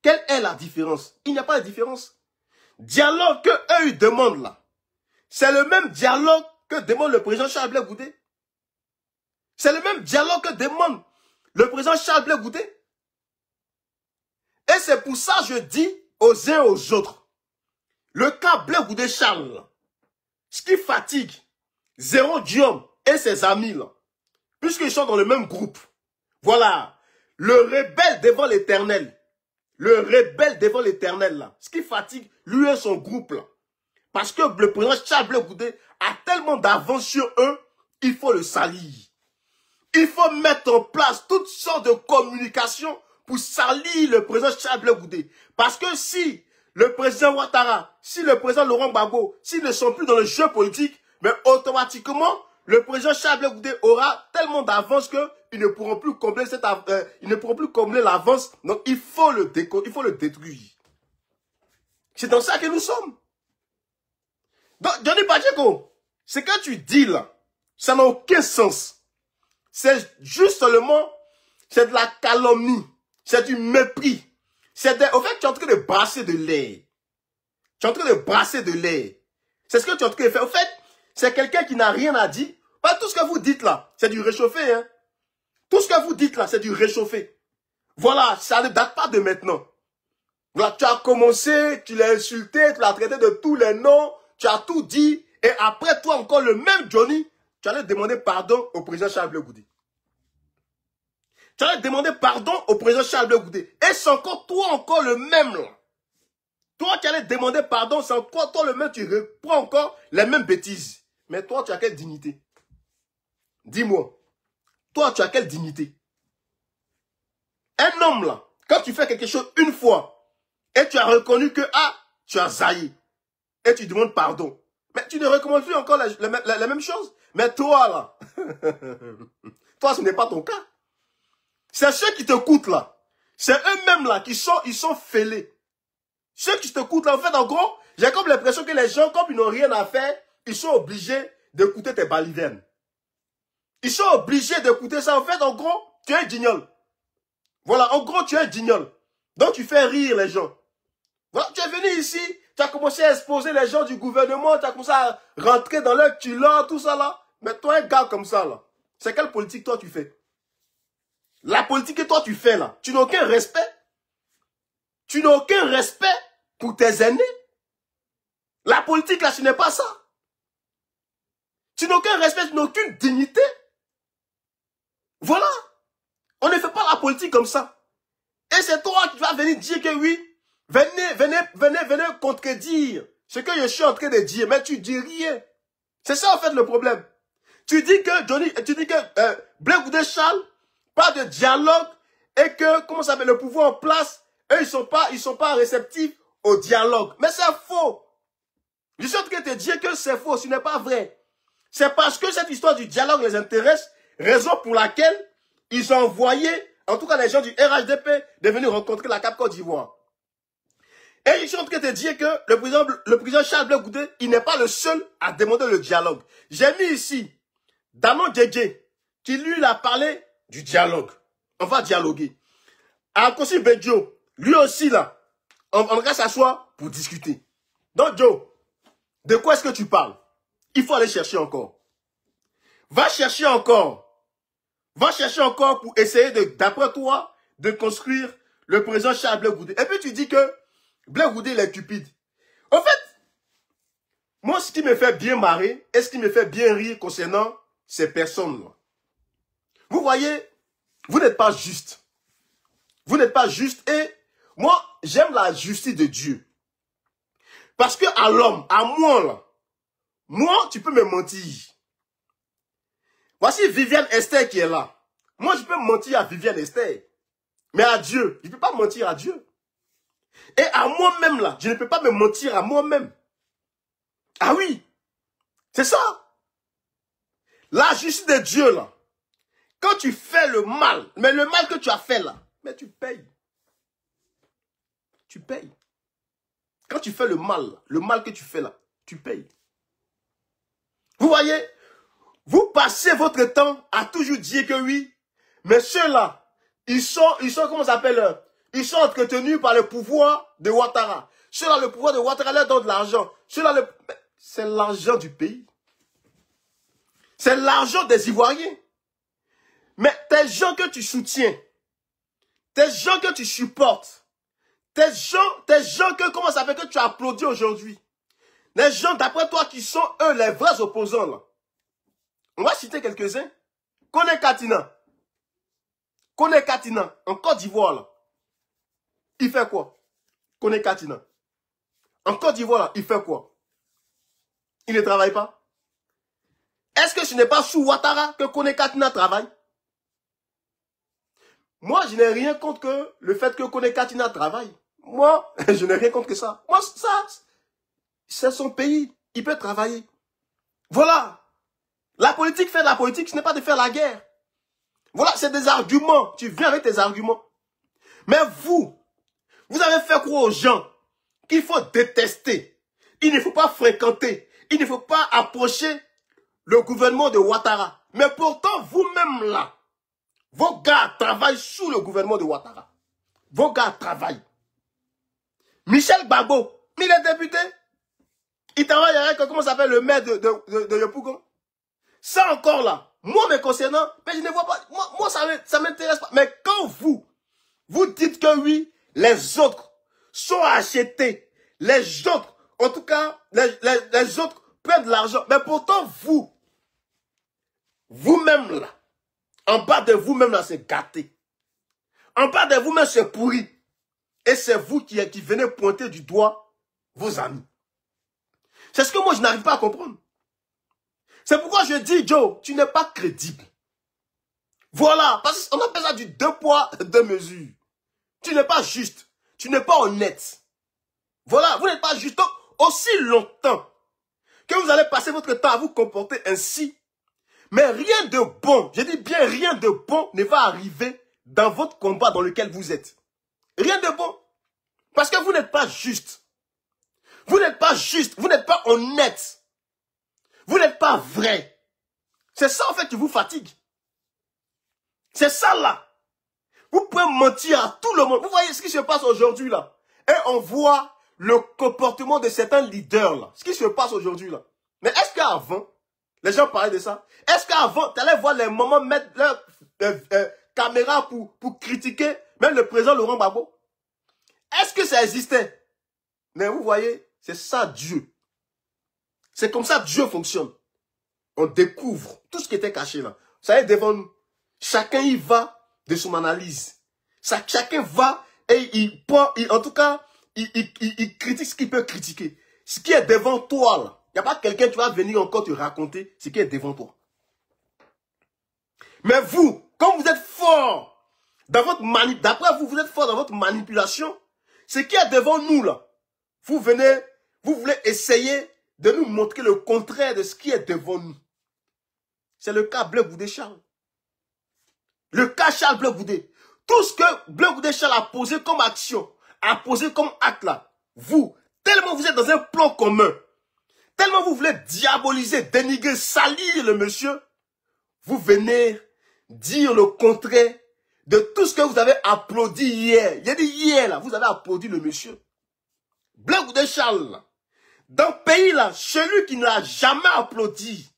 Quelle est la différence? Il n'y a pas de différence. Dialogue que eux ils demandent là, c'est le même dialogue que demande le président Charles Blé Goudé. C'est le même dialogue que demande le président Charles Blé Goudé. Et c'est pour ça que je dis aux uns et aux autres, le cas Blé Goudé Charles, ce qui fatigue Zéro Diom et ses amis là, puisqu'ils sont dans le même groupe. Voilà, le rebelle devant l'éternel. Le rebelle devant l'éternel là, ce qui fatigue lui et son groupe là. Parce que le président Charles Blé Goudé a tellement d'avance sur eux, il faut le salir. Il faut mettre en place toutes sortes de communications pour salir le président Charles Blé Goudé. Parce que si le président Ouattara, si le président Laurent Gbagbo, s'ils ne sont plus dans le jeu politique, mais automatiquement, le président Charles Blé Goudé aura tellement d'avance qu'ils ne pourront plus combler l'avance. Donc il faut le détruire. C'est dans ça que nous sommes. Donc, Johnny Pacheco, ce que tu dis là, ça n'a aucun sens. C'est juste seulement, c'est de la calomnie. C'est du mépris. Au fait, tu es en train de brasser de l'air. Tu es en train de brasser de l'air. C'est ce que tu es en train de faire. Au fait, c'est quelqu'un qui n'a rien à dire. Bah, tout ce que vous dites là, c'est du réchauffé. Hein. Tout ce que vous dites là, c'est du réchauffé. Voilà, ça ne date pas de maintenant. Voilà, tu as commencé, tu l'as insulté, tu l'as traité de tous les noms, tu as tout dit. Et après, toi encore, le même Johnny, tu allais demander pardon au président Charles Blé Goudé. Tu allais demander pardon au président Charles Blé Goudé. Et c'est encore toi encore le même là. Toi qui allais demander pardon, c'est encore toi le même, tu reprends encore les mêmes bêtises. Mais toi, tu as quelle dignité? Dis-moi. Toi, tu as quelle dignité? Un homme là, quand tu fais quelque chose une fois, et tu as reconnu que, ah, tu as zaï, et tu demandes pardon. Mais tu ne recommandes plus encore la même chose. Mais toi là, toi ce n'est pas ton cas. C'est ceux qui te coûtent là. C'est eux-mêmes là qui sont fêlés. Ceux qui te coûtent là, en fait, en gros, j'ai comme l'impression que les gens, comme ils n'ont rien à faire, ils sont obligés d'écouter tes balivernes. Ils sont obligés d'écouter ça. En fait, en gros, tu es un guignol. Voilà, en gros, tu es un guignol. Donc, tu fais rire les gens. Voilà, tu es venu ici, tu as commencé à exposer les gens du gouvernement, tu as commencé à rentrer dans leur culotte, tout ça là. Mais toi, un gars comme ça là, c'est quelle politique toi tu fais? La politique que toi tu fais là, tu n'as aucun respect. Tu n'as aucun respect pour tes aînés. La politique là, ce n'est pas ça. Tu n'as aucun respect, tu n'as aucune dignité. Voilà. On ne fait pas la politique comme ça. Et c'est toi qui vas venir dire que oui, venez contredire ce que je suis en train de dire, mais tu dis rien. C'est ça en fait le problème. Tu dis que Blé Goudé Charles, pas de dialogue et que, comment ça s'appelle, le pouvoir en place, eux, ils sont pas réceptifs au dialogue. Mais c'est faux. Je suis en train de te dire que c'est faux, ce n'est pas vrai. C'est parce que cette histoire du dialogue les intéresse, raison pour laquelle ils ont envoyé, en tout cas les gens du RHDP, de venir rencontrer la CAP Côte d'Ivoire. Et je suis en train de te dire que le président Charles Blé Goudé, il n'est pas le seul à demander le dialogue. J'ai mis ici Danon Djedje, qui lui il a parlé du dialogue. On va dialoguer. Akosi Bedjo, lui aussi là, on va s'asseoir pour discuter. Donc Joe, de quoi est-ce que tu parles? Il faut aller chercher encore. Va chercher encore. Va chercher encore pour essayer d'après toi, de construire le président Charles Blé Goudé. Et puis tu dis que Blé Goudé il est cupide. En fait, moi ce qui me fait bien marrer et ce qui me fait bien rire concernant ces personnes-là. Vous voyez, vous n'êtes pas juste. Vous n'êtes pas juste et moi, j'aime la justice de Dieu. Parce que à l'homme, à moi là, moi, tu peux me mentir. Voici Viviane Esther qui est là. Moi, je peux mentir à Viviane Esther. Mais à Dieu, je ne peux pas mentir à Dieu. Et à moi-même là, je ne peux pas me mentir à moi-même. Ah oui, c'est ça. La justice de Dieu là. Quand tu fais le mal, mais le mal que tu as fait là, mais tu payes. Tu payes. Quand tu fais le mal que tu fais là, tu payes. Vous voyez, vous passez votre temps à toujours dire que oui, mais ceux-là, ils sont comment ça s'appelle, ils sont entretenus par le pouvoir de Ouattara. Ceux-là, le pouvoir de Ouattara leur donne de l'argent. Ceux-là, c'est l'argent du pays. C'est l'argent des Ivoiriens. Mais tes gens que tu soutiens, tes gens que tu supportes, tes gens que, comment ça s'appelle, que tu applaudis aujourd'hui, les gens d'après toi qui sont eux les vrais opposants là. On va citer quelques-uns. Kone Katina. Kone Katina, en Côte d'Ivoire là. Il fait quoi? Kone Katina. En Côte d'Ivoire là, il fait quoi? Il ne travaille pas. Est-ce que ce n'est pas sous Ouattara que Kone Katina travaille? Moi, je n'ai rien contre que le fait que Kone Katina travaille. Moi, je n'ai rien contre que ça. Moi, ça, c'est son pays. Il peut travailler. Voilà. La politique, faire la politique, ce n'est pas de faire la guerre. Voilà, c'est des arguments. Tu viens avec tes arguments. Mais vous avez fait croire aux gens qu'il faut détester. Il ne faut pas fréquenter. Il ne faut pas approcher le gouvernement de Ouattara. Mais pourtant, vous-même là, vos gars travaillent sous le gouvernement de Ouattara. Vos gars travaillent. Michel Gbagbo, il est député. Il travaille avec, comment s'appelle, le maire de Yopougon. Ça encore là, moi me concernant, mais je ne vois pas, moi ça m'intéresse pas. Mais quand vous dites que oui, les autres sont achetés, les autres, en tout cas, les autres prennent de l'argent, mais pourtant vous-même là, en bas de vous-même là, c'est gâté. En bas de vous-même, c'est pourri. Et c'est vous qui venez pointer du doigt vos amis. C'est ce que moi, je n'arrive pas à comprendre. C'est pourquoi je dis, Joe, tu n'es pas crédible. Voilà, parce qu'on appelle ça du 2 poids, 2 mesures. Tu n'es pas juste. Tu n'es pas honnête. Voilà, vous n'êtes pas juste. Donc, aussi longtemps que vous allez passer votre temps à vous comporter ainsi, mais rien de bon, je dis bien rien de bon ne va arriver dans votre combat dans lequel vous êtes. Rien de bon. Parce que vous n'êtes pas juste. Vous n'êtes pas juste. Vous n'êtes pas honnête. Vous n'êtes pas vrai. C'est ça en fait qui vous fatigue. C'est ça là. Vous pouvez mentir à tout le monde. Vous voyez ce qui se passe aujourd'hui là. Et on voit le comportement de certains leaders là. Ce qui se passe aujourd'hui là. Mais est-ce qu'avant, les gens parlaient de ça? Est-ce qu'avant, tu allais voir les mamans mettre leur caméra pour critiquer même le président Laurent Gbagbo? Est-ce que ça existait? Mais vous voyez, c'est ça Dieu. C'est comme ça Dieu fonctionne. On découvre tout ce qui était caché là. Ça y est devant nous. Chacun y va de son analyse. Ça, chacun va et en tout cas, il critique ce qu'il peut critiquer. Ce qui est devant toi, là. Il n'y a pas quelqu'un qui va venir encore te raconter ce qui est devant toi. Mais vous, comme vous êtes fort dans votre d'après vous, vous êtes fort dans votre manipulation, ce qui est devant nous, là, vous venez, vous voulez essayer de nous montrer le contraire de ce qui est devant nous. C'est le cas Bleu Goudé Charles. Le cas Charles Bleu Goudé. Tout ce que Bleu Goudé Charles a posé comme action, a posé comme acte là, vous, tellement vous êtes dans un plan commun, tellement vous voulez diaboliser, dénigrer, salir le monsieur, vous venez dire le contraire de tout ce que vous avez applaudi hier. Il a dit hier là, vous avez applaudi le monsieur. Bleu Goudé Charles là. Dans le pays là, celui qui ne l'a jamais applaudi,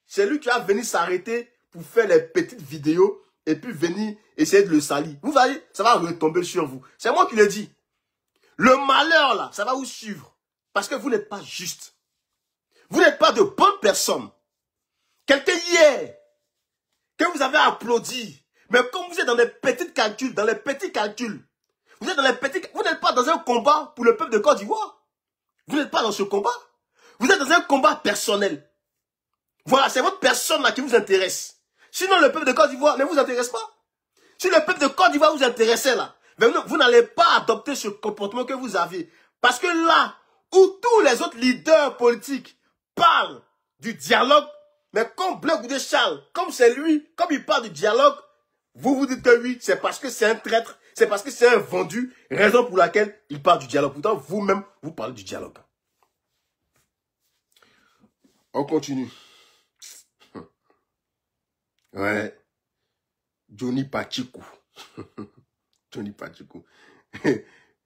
c'est lui qui va venir s'arrêter pour faire les petites vidéos et puis venir essayer de le salir. Vous voyez, ça va retomber sur vous. C'est moi qui le dis. Le malheur là, ça va vous suivre. Parce que vous n'êtes pas juste. Vous n'êtes pas de bonnes personnes. Quelqu'un hier, que vous avez applaudi, mais comme vous êtes dans les petits calculs, vous êtes dans les petits, vous n'êtes pas dans un combat pour le peuple de Côte d'Ivoire. Vous n'êtes pas dans ce combat. Vous êtes dans un combat personnel. Voilà, c'est votre personne là qui vous intéresse. Sinon, le peuple de Côte d'Ivoire ne vous intéresse pas. Si le peuple de Côte d'Ivoire vous intéressait là, vous n'allez pas adopter ce comportement que vous aviez. Parce que là, où tous les autres leaders politiques parlent du dialogue, mais comme Bleu Goudé Charles, comme c'est lui, comme il parle du dialogue, vous vous dites que oui, c'est parce que c'est un traître, c'est parce que c'est un vendu, raison pour laquelle il parle du dialogue. Pourtant, vous-même, vous parlez du dialogue. On continue. Ouais. Johnny Pachikou. Johnny Pachikou.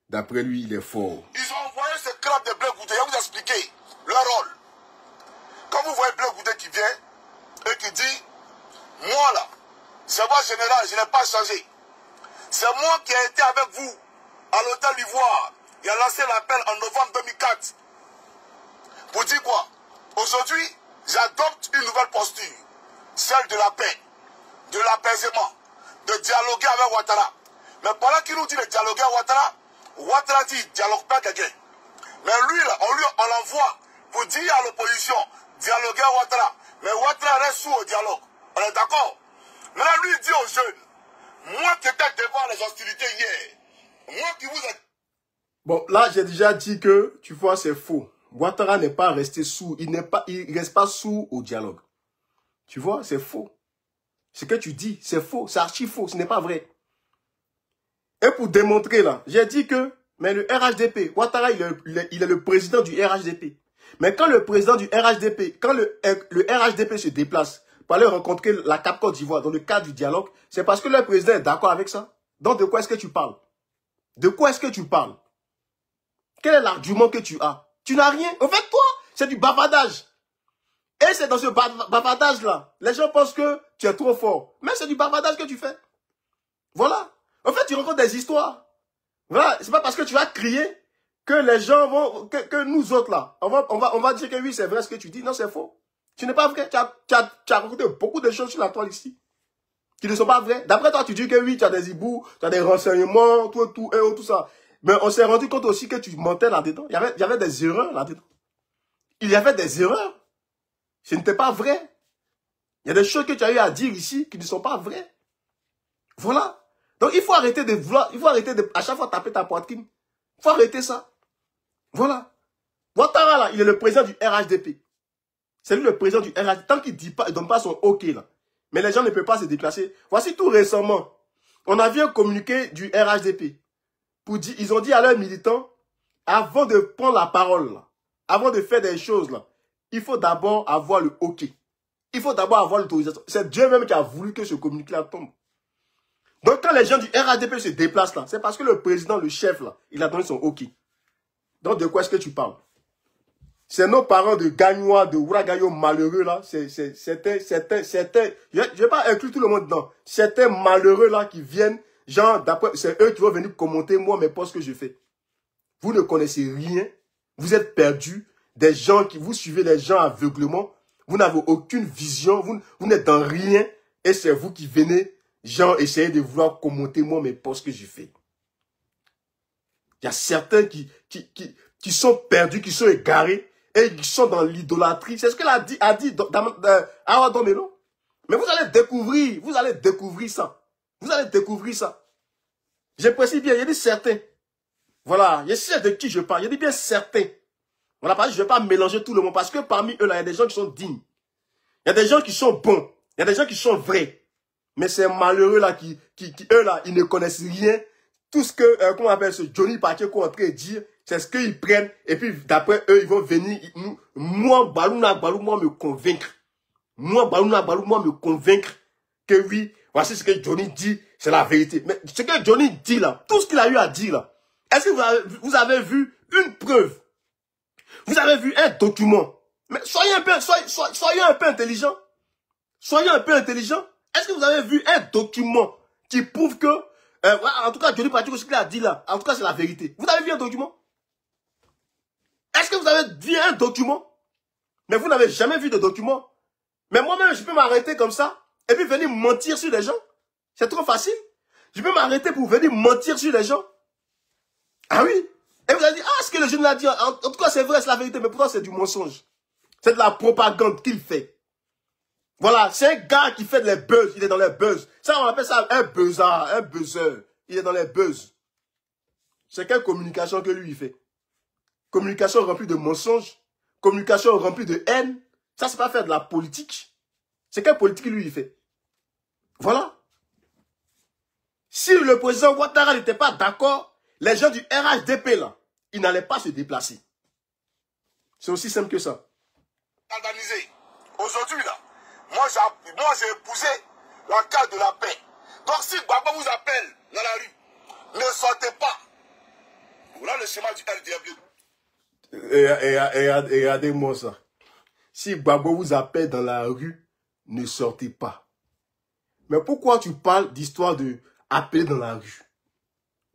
D'après lui, il est fort. Ils ont envoyé ce crâne de Bleu Goudé. Je vais vous expliquer leur rôle. Quand vous voyez Bleu Goudé qui vient et qui dit, moi là, c'est moi général, je n'ai pas changé. C'est moi qui ai été avec vous à l'hôtel Ivoire. Il a lancé l'appel en novembre 2004. Pour dire quoi? Aujourd'hui, j'adopte une nouvelle posture. Celle de la paix, de l'apaisement, de dialoguer avec Ouattara. Mais pendant qu'il nous dit de dialoguer avec Ouattara, Ouattara dit dialogue pas quelqu'un. Mais lui, là, on l'envoie pour dire à l'opposition, dialoguer avec Ouattara. Mais Ouattara reste sous au dialogue. On est d'accord? Maintenant, lui, il dit aux jeunes, moi qui étais devant les hostilités hier, moi qui vous ai... Bon, là, j'ai déjà dit que, tu vois, c'est faux. Ouattara n'est pas resté sous, il reste pas sous au dialogue. Tu vois, c'est faux. Ce que tu dis, c'est faux, c'est archi faux, ce n'est pas vrai. Et pour démontrer là, j'ai dit que, mais le RHDP, Ouattara, il est le président du RHDP. Mais quand le président du RHDP, quand le RHDP se déplace pour aller rencontrer la CAP Côte d'Ivoire dans le cadre du dialogue, c'est parce que le président est d'accord avec ça. Donc de quoi est-ce que tu parles? De quoi est-ce que tu parles? Quel est l'argument que tu as? Tu n'as rien. En fait, toi, c'est du bavardage. Et c'est dans ce bavardage-là. Les gens pensent que tu es trop fort. Mais c'est du bavardage que tu fais. Voilà. En fait, tu rencontres des histoires. Voilà. C'est pas parce que tu vas crier que les gens vont... Que nous autres, là, on va dire que oui, c'est vrai ce que tu dis. Non, c'est faux. Ce n'est pas vrai. Tu as raconté beaucoup de choses sur la toile ici qui ne sont pas vraies. D'après toi, tu dis que oui, tu as des hiboux, tu as des renseignements, tout ça. Mais on s'est rendu compte aussi que tu mentais là-dedans. Il y avait des erreurs là-dedans. Il y avait des erreurs. Ce n'était pas vrai. Il y a des choses que tu as eu à dire ici qui ne sont pas vraies. Voilà. Donc il faut arrêter de vouloir, il faut arrêter de à chaque fois taper ta poitrine. Il faut arrêter ça. Voilà. Ouattara là, il est le président du RHDP. C'est lui le président du RHDP. Tant qu'il dit pas, il donne pas son OK là. Mais les gens ne peuvent pas se déplacer. Voici tout récemment. On a vu un communiqué du RHDP. Pour dire, ils ont dit à leurs militants, avant de prendre la parole, là, avant de faire des choses, là, il faut d'abord avoir le OK. Il faut d'abord avoir l'autorisation. C'est Dieu même qui a voulu que ce communiqué-là tombe. Donc quand les gens du RHDP se déplacent là, c'est parce que le président, le chef, là, il a donné son OK. Donc de quoi est-ce que tu parles? C'est nos parents de Gagnois, de Ouragayo malheureux là. C'était, je ne vais pas inclure tout le monde dedans. C'était malheureux là qui viennent. Genre, c'est eux qui vont venir commenter moi mes posts que je fais. Vous ne connaissez rien. Vous êtes perdus. Des gens qui vous suivez les gens aveuglement. Vous n'avez aucune vision. Vous n'êtes dans rien. Et c'est vous qui venez gens essayaient de vouloir commenter moi mes posts que j'ai fait. Il y a certains qui sont perdus, qui sont égarés et qui sont dans l'idolâtrie. C'est ce qu'elle a dit Awa Domelo. Mais vous allez découvrir ça. Vous allez découvrir ça. Je précise bien, il y a des certains. Voilà, je sais de qui je parle. Il y a des bien certains. Voilà, parce que je ne vais pas mélanger tout le monde. Parce que parmi eux, là, il y a des gens qui sont dignes. Il y a des gens qui sont bons. Il y a des gens qui sont vrais. Mais ces malheureux là eux là, ils ne connaissent rien. Tout ce que, comment on appelle ce Johnny Pacheco est en train de dire, c'est ce qu'ils prennent. Et puis d'après eux, ils vont venir, moi, Balouna Balou, moi me convaincre. Moi, Balouna Balou, moi me convaincre que oui, voici ce que Johnny dit, c'est la vérité. Mais ce que Johnny dit là, tout ce qu'il a eu à dire là, est-ce que vous avez vu une preuve? Vous avez vu un document? Mais soyez un peu intelligent. Soyez un peu intelligent. Est-ce que vous avez vu un document qui prouve que, en tout cas, Johnny Pacheco, ce qu'il a dit là, en tout cas, c'est la vérité. Vous avez vu un document? Est-ce que vous avez vu un document? Mais vous n'avez jamais vu de document. Mais moi-même, je peux m'arrêter comme ça et puis venir mentir sur les gens. C'est trop facile. Je peux m'arrêter pour venir mentir sur les gens. Ah oui. Et vous allez dire, ah, ce que le jeune a dit, en tout cas, c'est vrai, c'est la vérité, mais pourtant, c'est du mensonge. C'est de la propagande qu'il fait. Voilà, c'est un gars qui fait les buzz, il est dans les buzz. Ça, on appelle ça un buzzard, un buzzer. Il est dans les buzz. C'est quelle communication que lui, il fait? Communication remplie de mensonges, communication remplie de haine. Ça, c'est pas faire de la politique. C'est quelle politique lui, il fait? Voilà. Si le président Ouattara n'était pas d'accord, les gens du RHDP, là, ils n'allaient pas se déplacer. C'est aussi simple que ça. Organisé. Aujourd'hui, là, moi, j'ai épousé la carte de la paix. Donc, si Baba vous appelle dans la rue, ne sortez pas. Voilà le schéma du RDB. Et regardez-moi ça. Si Babo vous appelle dans la rue, ne sortez pas. Mais pourquoi tu parles d'histoire de appeler dans la rue?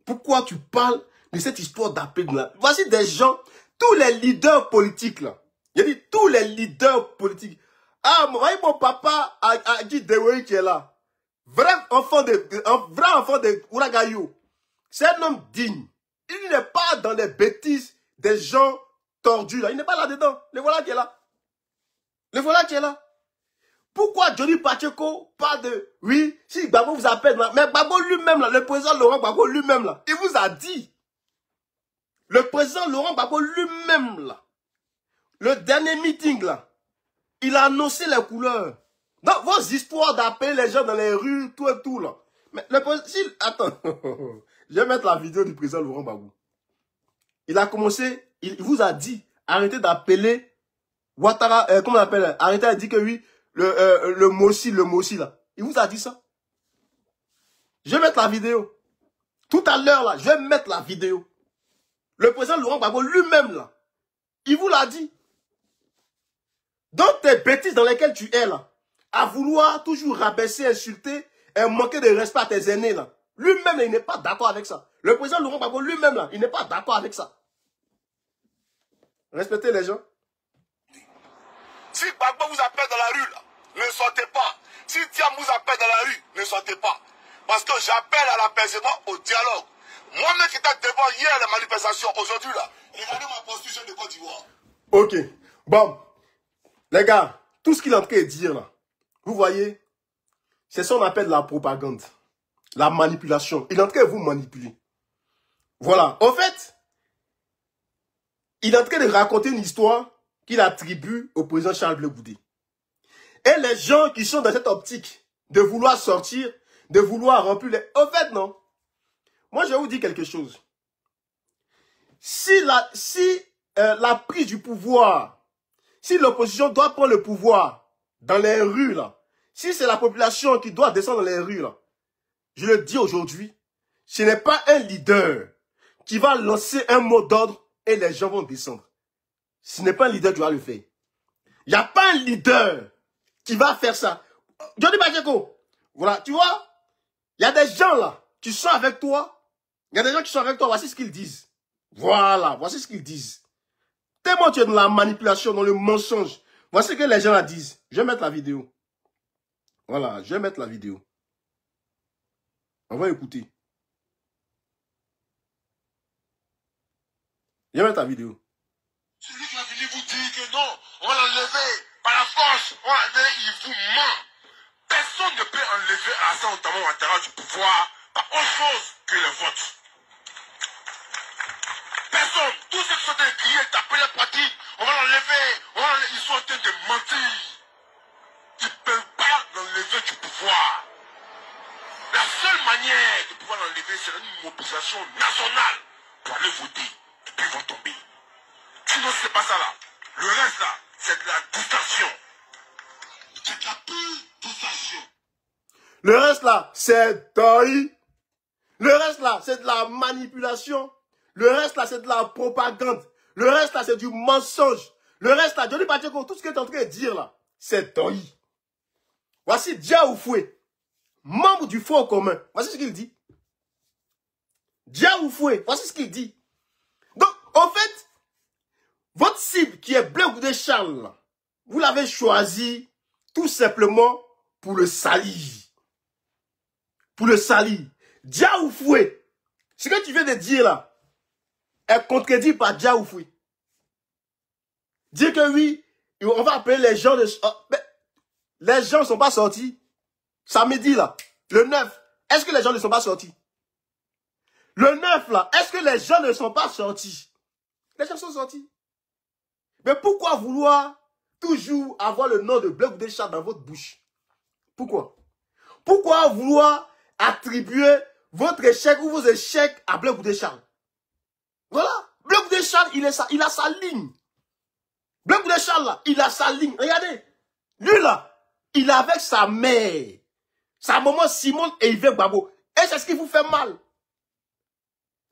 Pourquoi tu parles de cette histoire d'appeler dans la rue? Voici des gens, tous les leaders politiques là. Il a dit tous les leaders politiques. Ah, voyez mon papa a dit Dewe qui est là. Vrai enfant de Ouragayou. C'est un homme digne. Il n'est pas dans les bêtises des gens tordus là. Il n'est pas là-dedans. Le voilà qui est là. Le voilà qui est là. Pourquoi Johnny Pacheco parle de... Oui, si Gbagbo vous appelle... Mais Gbagbo lui-même, là, le président Laurent Gbagbo lui-même, là, il vous a dit. Le président Laurent Gbagbo lui-même, là, le dernier meeting, là, il a annoncé les couleurs. Dans vos histoires d'appeler les gens dans les rues, tout et tout, là. Mais le président... Attends. Je vais mettre la vidéo du président Laurent Gbagbo. Il a commencé... Il vous a dit, arrêtez d'appeler Ouattara... comment on appelle? Arrêtez de dire que oui... Le Mossi, là. Il vous a dit ça. Je vais mettre la vidéo. Tout à l'heure, là, je vais mettre la vidéo. Le président Laurent Gbagbo lui-même, là, il vous l'a dit. Dans tes bêtises dans lesquelles tu es, là, à vouloir toujours rabaisser, insulter et manquer de respect à tes aînés, là. Lui-même, il n'est pas d'accord avec ça. Le président Laurent Gbagbo lui-même, là, il n'est pas d'accord avec ça. Respectez les gens. Si Gbagbo vous appelle dans la rue, là, ne sortez pas. Si Thiam vous appelle dans la rue, ne sortez pas. Parce que j'appelle à l'apaisement, au dialogue. Moi-même qui étais devant hier la manifestation, aujourd'hui là, regardez ma constitution de Côte d'Ivoire. Ok. Bon. Les gars, tout ce qu'il est en train de dire là, vous voyez, c'est ça qu'on appelle la propagande. La manipulation. Il est en train de vous manipuler. Voilà. En fait, il est en train de raconter une histoire qu'il attribue au président Charles Blé Goudé. Et les gens qui sont dans cette optique de vouloir sortir, de vouloir remplir les... Au fait, non. Moi, je vais vous dire quelque chose. Si la prise du pouvoir, si l'opposition doit prendre le pouvoir dans les rues, là, si c'est la population qui doit descendre dans les rues, là, je le dis aujourd'hui, ce n'est pas un leader qui va lancer un mot d'ordre et les gens vont descendre. Ce n'est pas un leader qui va le faire. Il n'y a pas un leader qui va faire ça. Johnny Pacheco, voilà, tu vois, il y a des gens là qui sont avec toi. Il y a des gens qui sont avec toi, voici ce qu'ils disent. Voilà, voici ce qu'ils disent. Tellement tu es dans la manipulation, dans le mensonge. Voici ce que les gens là disent. Je vais mettre la vidéo. Voilà, je vais mettre la vidéo. On va écouter. Viens mettre ta vidéo. Celui qui va venir vous dire que non, on va l'enlever par la force, on va l'enlever, il vous ment. Personne ne peut enlever Alassane Ouattara Ouattara du pouvoir par autre chose que le vote. Personne, tous ceux qui sont en train de crier, taper les pratiques, on va l'enlever, ils sont en train de mentir. Ils ne peuvent pas l'enlever du pouvoir. La seule manière de pouvoir l'enlever, c'est une mobilisation nationale pour aller voter. Puis ils vont tomber. Sinon, c'est pas ça là. Le reste là, c'est de la distraction. C'est de la pure distraction. Le reste là, c'est taille. Le reste là, c'est de la manipulation. Le reste là, c'est de la propagande. Le reste là, c'est du mensonge. Le reste là, Johnny Pacheco, tout ce que tu es en train de dire là, c'est taille. Voici Dia Oufoué, membre du Front commun. Voici ce qu'il dit. Dia Oufoué, voici ce qu'il dit. Donc, en fait, votre cible qui est Blé Goudé Charles, vous l'avez choisi tout simplement pour le salir. Pour le salir. Dia Oufoué, ce que tu viens de dire là, est contredit par Dia Oufoué. Dire que oui, on va appeler les gens de... mais les gens ne sont pas sortis. Samedi là, le 9, est-ce que les gens ne sont pas sortis? Le 9 là, est-ce que les gens ne sont pas sortis? Les gens sont sortis. Mais pourquoi vouloir toujours avoir le nom de Blé Goudé Charles dans votre bouche? Pourquoi? Pourquoi vouloir attribuer votre échec ou vos échecs à Blé Goudé Charles? Voilà. Blé Goudé Charles, il a sa ligne. Blé Goudé Charles là, il a sa ligne. Regardez. Lui là, il est avec sa mère. Sa maman Simone et Yves Gbagbo. Et c'est ce qui vous fait mal.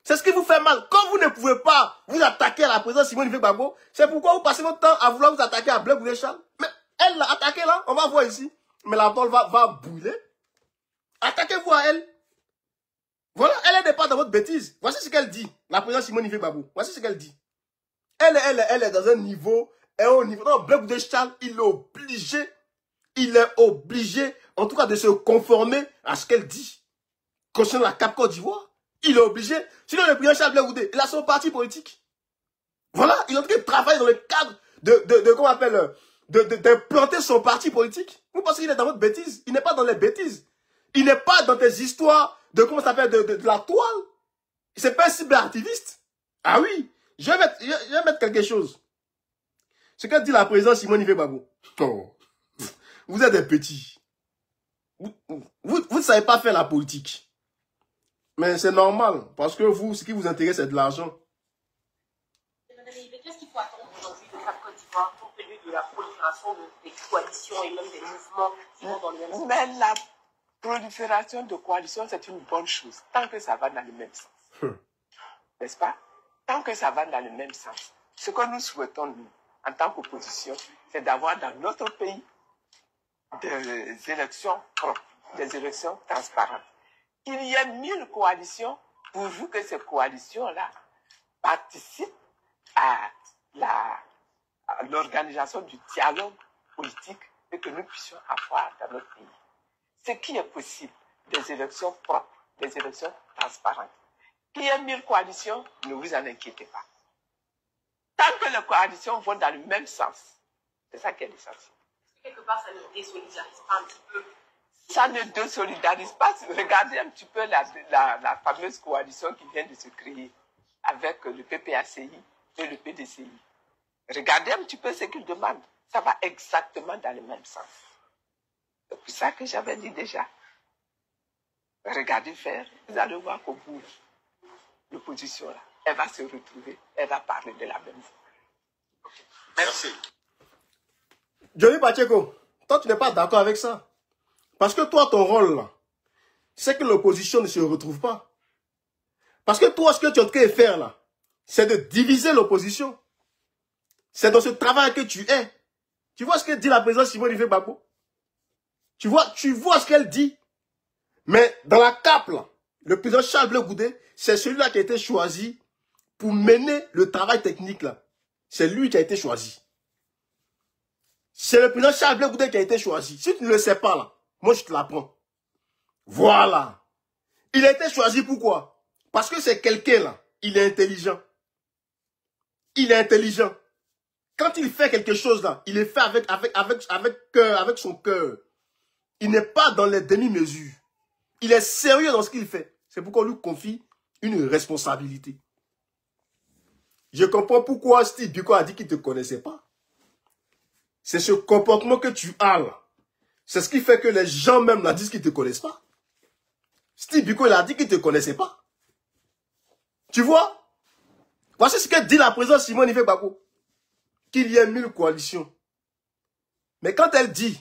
C'est ce qui vous fait mal. Quand vous ne pouvez pas vous attaquer à la présidente Simone Yves Gbagbo, c'est pourquoi vous passez votre temps à vouloir vous attaquer à Blé Goudé Charles. Mais elle l'a attaqué là, on va voir ici. Mais la balle va brûler. Attaquez-vous à elle. Voilà, elle n'est pas dans votre bêtise. Voici ce qu'elle dit, la présidente Simone Yves Gbagbo. Voici ce qu'elle dit. Elle est dans un niveau, non, Blé Goudé Charles, il est obligé, en tout cas, de se conformer à ce qu'elle dit. Concernant la Cap Côte d'Ivoire, il est obligé. Sinon, le président Charles Blé Goudé, il a son parti politique. Voilà, il est en train de travailler dans le cadre comment on appelle, de planter son parti politique. Vous pensez qu'il est dans votre bêtise? Il n'est pas dans les bêtises. Il n'est pas dans tes histoires de, comment ça s'appelle, de la toile. C'est pas un cyberactiviste. Ah oui, je vais mettre quelque chose. Ce qu'a dit la présidente Simone Yves Gbagbo. Oh. Vous êtes des petits. Vous ne savez pas faire la politique. Mais c'est normal. Parce que vous, ce qui vous intéresse, c'est de l'argent. Qu'est-ce qu'il faut attendre aujourd'hui de la Côte d'Ivoire compte tenu de la prolifération des coalitions et même des mouvements qui vont dans le même sens? Mais la prolifération de coalitions, c'est une bonne chose, tant que ça va dans le même sens. N'est-ce pas? Tant que ça va dans le même sens. Ce que nous souhaitons, nous, en tant qu'opposition, c'est d'avoir dans notre pays des élections propres, des élections transparentes. Il y a 1000 coalitions, pourvu que ces coalitions-là participent à l'organisation du dialogue politique et que nous puissions avoir dans notre pays. Ce qui est possible, des élections propres, des élections transparentes. Il y a 1000 coalitions, ne vous en inquiétez pas. Tant que les coalitions vont dans le même sens, c'est ça qui est l'essentiel. Quelque part, ça ne désolidarise pas un petit peu? Ça ne désolidarise pas. Regardez un petit peu la fameuse coalition qui vient de se créer avec le PPACI et le PDCI. Regardez un petit peu ce qu'ils demandent. Ça va exactement dans le même sens. C'est pour ça que j'avais dit déjà. Regardez faire, vous allez voir qu'au bout, l'opposition là, elle va se retrouver, elle va parler de la même voix. Merci. Johnny Pacheco, toi tu n'es pas d'accord avec ça. Parce que toi, ton rôle là, c'est que l'opposition ne se retrouve pas. Parce que toi, ce que tu es en train de faire là, c'est de diviser l'opposition. C'est dans ce travail que tu es. Tu vois ce que dit la présidente Simone Yves Gbagbo? Tu vois ce qu'elle dit? Mais dans la cape là, le président Charles Blé Goudé, c'est celui-là qui a été choisi pour mener le travail technique là. C'est lui qui a été choisi. C'est le président Charles Blé Goudé qui a été choisi. Si tu ne le sais pas là, moi je te l'apprends. Voilà. Il a été choisi pourquoi? Parce que c'est quelqu'un là, il est intelligent. Il est intelligent. Quand il fait quelque chose là, il est fait avec son cœur. Il n'est pas dans les demi-mesures. Il est sérieux dans ce qu'il fait. C'est pourquoi on lui confie une responsabilité. Je comprends pourquoi Steve Biko a dit qu'il ne te connaissait pas. C'est ce comportement que tu as là. C'est ce qui fait que les gens même là disent qu'ils ne te connaissent pas. Steve Biko il a dit qu'il ne te connaissait pas. Tu vois? Voici ce que dit la présidente Simone Ife Gbagbo. Qu'il y ait 1000 coalitions. Mais quand elle dit,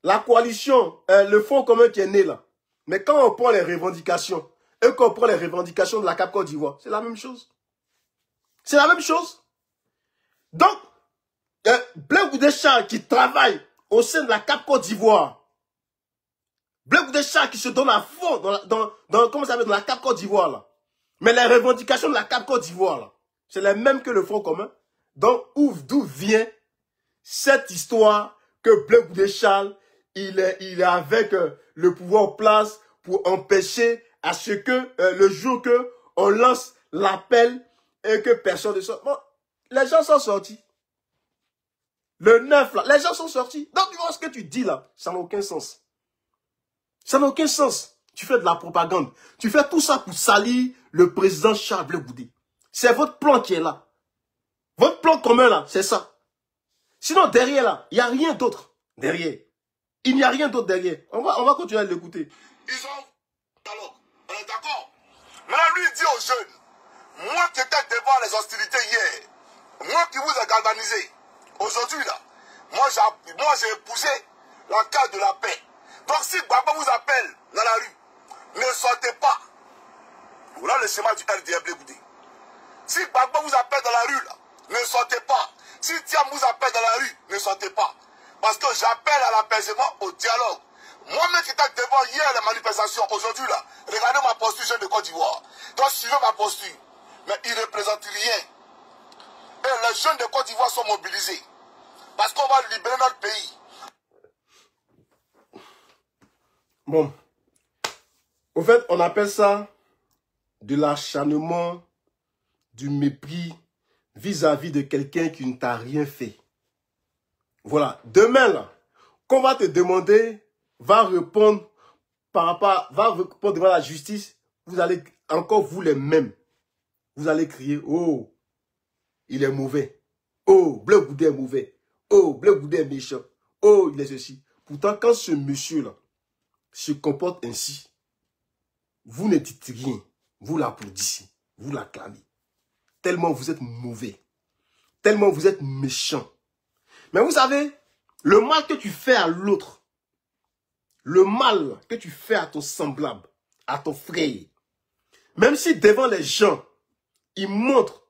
la coalition, le Front commun qui est né là, mais quand on prend les revendications, et qu'on prend les revendications de la CAP Côte d'Ivoire, c'est la même chose. C'est la même chose. Donc, Blaise Goudé Charles qui travaille au sein de la CAP Côte d'Ivoire, Blaise Goudé Charles qui se donne à fond comment ça s'appelle, dans la CAP Côte d'Ivoire là. Mais les revendications de la CAP Côte d'Ivoire là, c'est les mêmes que le Front commun. Donc, d'où vient cette histoire que Blaise Goudé Charles, il est avec le pouvoir en place pour empêcher à ce que le jour que on lance l'appel et que personne ne sort. Bon, les gens sont sortis. Le 9 là, les gens sont sortis. Donc, tu vois ce que tu dis là, ça n'a aucun sens. Ça n'a aucun sens. Tu fais de la propagande. Tu fais tout ça pour salir le président Charles Blaise Goudé. C'est votre plan qui est là. Votre plan commun là, c'est ça. Sinon, derrière là, il n'y a rien d'autre. Derrière. Il n'y a rien d'autre derrière. On va continuer à l'écouter. Ils ont dialogue. On est d'accord. Maintenant, lui, il dit aux jeunes, moi qui étais devant les hostilités hier, moi qui vous ai galvanisé, aujourd'hui là, moi j'ai épousé la carte de la paix. Donc si Gbagbo vous appelle dans la rue, ne sortez pas. Voilà le schéma du RDR Blaise Goudé. Si Gbagbo vous appelle dans la rue là, ne sortez pas. Si Thiam vous appelle dans la rue, ne sortez pas. Parce que j'appelle à l'apaisement, au dialogue. Moi-même qui étais devant hier les manifestations, aujourd'hui là, regardez ma posture jeune de Côte d'Ivoire. Donc suivez ma posture. Mais il ne représente rien. Et les jeunes de Côte d'Ivoire sont mobilisés. Parce qu'on va libérer notre pays. Bon. Au fait, on appelle ça de l'acharnement, du mépris vis-à-vis de quelqu'un qui ne t'a rien fait. Voilà. Demain, là, qu'on va te demander, va répondre devant la justice, vous allez, encore vous les mêmes, vous allez crier, oh, il est mauvais. Oh, Blaise Goudé est mauvais. Oh, Blaise Goudé est méchant. Oh, il est ceci. Pourtant, quand ce monsieur-là se comporte ainsi, vous ne dites rien. Vous l'applaudissez. Vous l'acclamez. Tellement vous êtes mauvais. Tellement vous êtes méchant. Mais vous savez, le mal que tu fais à l'autre, le mal que tu fais à ton semblable, à ton frère, même si devant les gens, il montre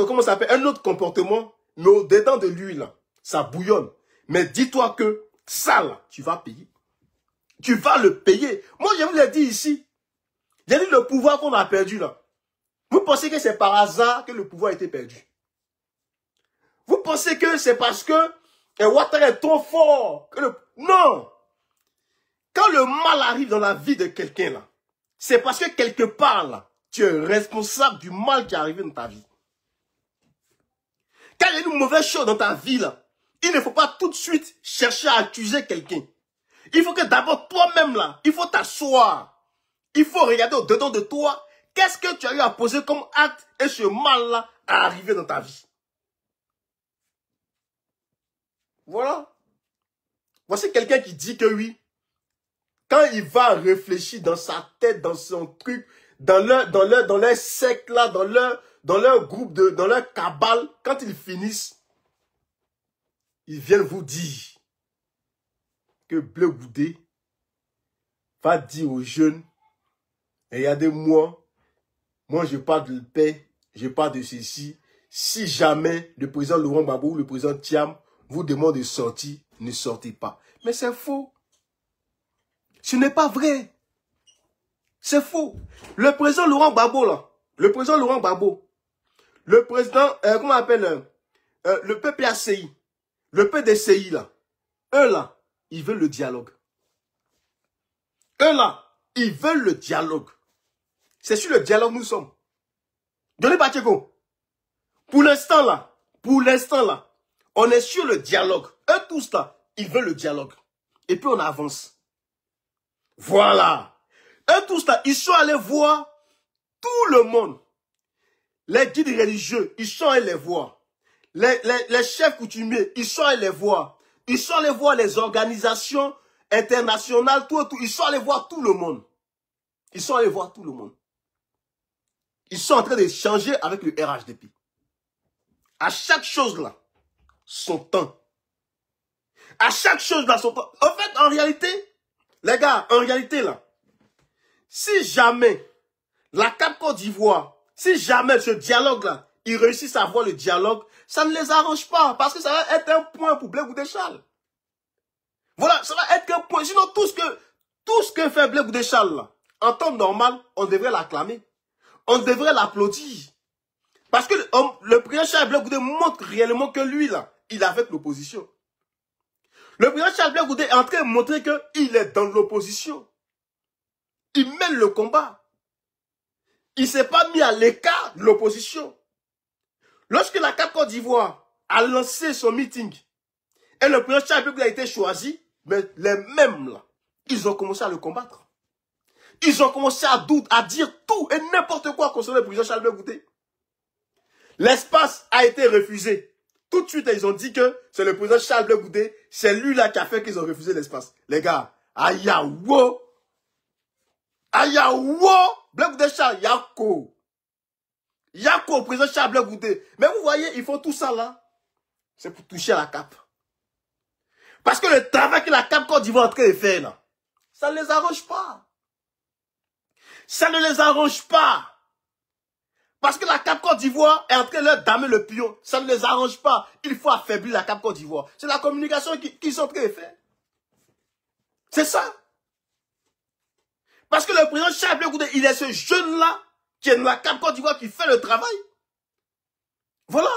comment ça s'appelle, un autre comportement, mais au-dedans de lui, là, ça bouillonne. Mais dis-toi que ça, là, tu vas payer. Tu vas le payer. Moi, je vous l'ai dit ici. J'ai dit le pouvoir qu'on a perdu, là. Vous pensez que c'est par hasard que le pouvoir a été perdu? Vous pensez que c'est parce que Ouattara est trop fort que Non! Quand le mal arrive dans la vie de quelqu'un, là, c'est parce que quelque part, là, tu es responsable du mal qui est arrivé dans ta vie. Quand il y a une mauvaise chose dans ta vie, là, il ne faut pas tout de suite chercher à accuser quelqu'un. Il faut que d'abord, toi-même, là, il faut t'asseoir. Il faut regarder au-dedans de toi, qu'est-ce que tu as eu à poser comme acte et ce mal-là à arriver dans ta vie. Voilà. Voici quelqu'un qui dit que oui, quand il va réfléchir dans sa tête, dans son truc, dans leur secte là, dans leur groupe, dans leur cabale, quand ils finissent, ils viennent vous dire que Blaise Goudé va dire aux jeunes, regardez-moi, moi je parle de paix, je parle de ceci. Si jamais le président Laurent Gbagbo ou le président Thiam vous demande de sortir, ne sortez pas. Mais c'est faux. Ce n'est pas vrai. C'est faux. Le président Laurent Gbagbo, là, le président, comment on appelle, le PPACI, le PDCI, là, eux, là, ils veulent le dialogue. Eux, là, Ils veulent le dialogue. C'est sur le dialogue nous sommes. Johnny Pacheco, pour l'instant là, on est sur le dialogue. Eux tous là, ils veulent le dialogue. Et puis on avance. Voilà. Eux tous là, ils sont allés voir tout le monde. Les guides religieux, ils sont allés les voir. Les chefs coutumiers, ils sont allés les voir. Ils sont allés voir les organisations internationales, tout. Ils sont allés voir tout le monde. Ils sont allés voir tout le monde. Ils sont en train d'échanger avec le RHDP. À chaque chose là, son temps. À chaque chose là, son temps. En fait, en réalité, les gars, en réalité là, si jamais la CAP Côte d'Ivoire, si jamais ce dialogue là, ils réussissent à avoir le dialogue, ça ne les arrange pas. Parce que ça va être un point pour Blé Goudé Charles. Voilà, ça va être un point. Sinon, tout ce que fait Blé Goudé Charles là, en temps normal, on devrait l'acclamer. On devrait l'applaudir. Parce que le président Charles Blé Goudé montre réellement que lui, là, il est avec l'opposition. Le président Charles Blé Goudé est en train de montrer qu'il est dans l'opposition. Il mène le combat. Il ne s'est pas mis à l'écart de l'opposition. Lorsque la CAP Côte d'Ivoire a lancé son meeting et le président Charles Blé Goudé a été choisi, mais les mêmes, là, ils ont commencé à le combattre. Ils ont commencé à dire tout et n'importe quoi concernant le président Charles Blé Goudé. L'espace a été refusé. Tout de suite, ils ont dit que c'est le président Charles Blé Goudé, c'est lui là qui a fait qu'ils ont refusé l'espace. Les gars, ayawo, Blé Goudé Charles, Yako, président Charles Blé Goudé. Mais vous voyez, ils font tout ça là, c'est pour toucher à la CAP. Parce que le travail que la CAP Côte d'Ivoire est en train de faire là, ça ne les arrange pas. Ça ne les arrange pas. Parce que la CAP Côte d'Ivoire est en train de leur damer le pion. Ça ne les arrange pas. Il faut affaiblir la CAP Côte d'Ivoire. C'est la communication qu'ils sont en train de faire. C'est ça. Parce que le président Charles Blé Goudé, il est ce jeune-là qui est dans la CAP Côte d'Ivoire qui fait le travail. Voilà.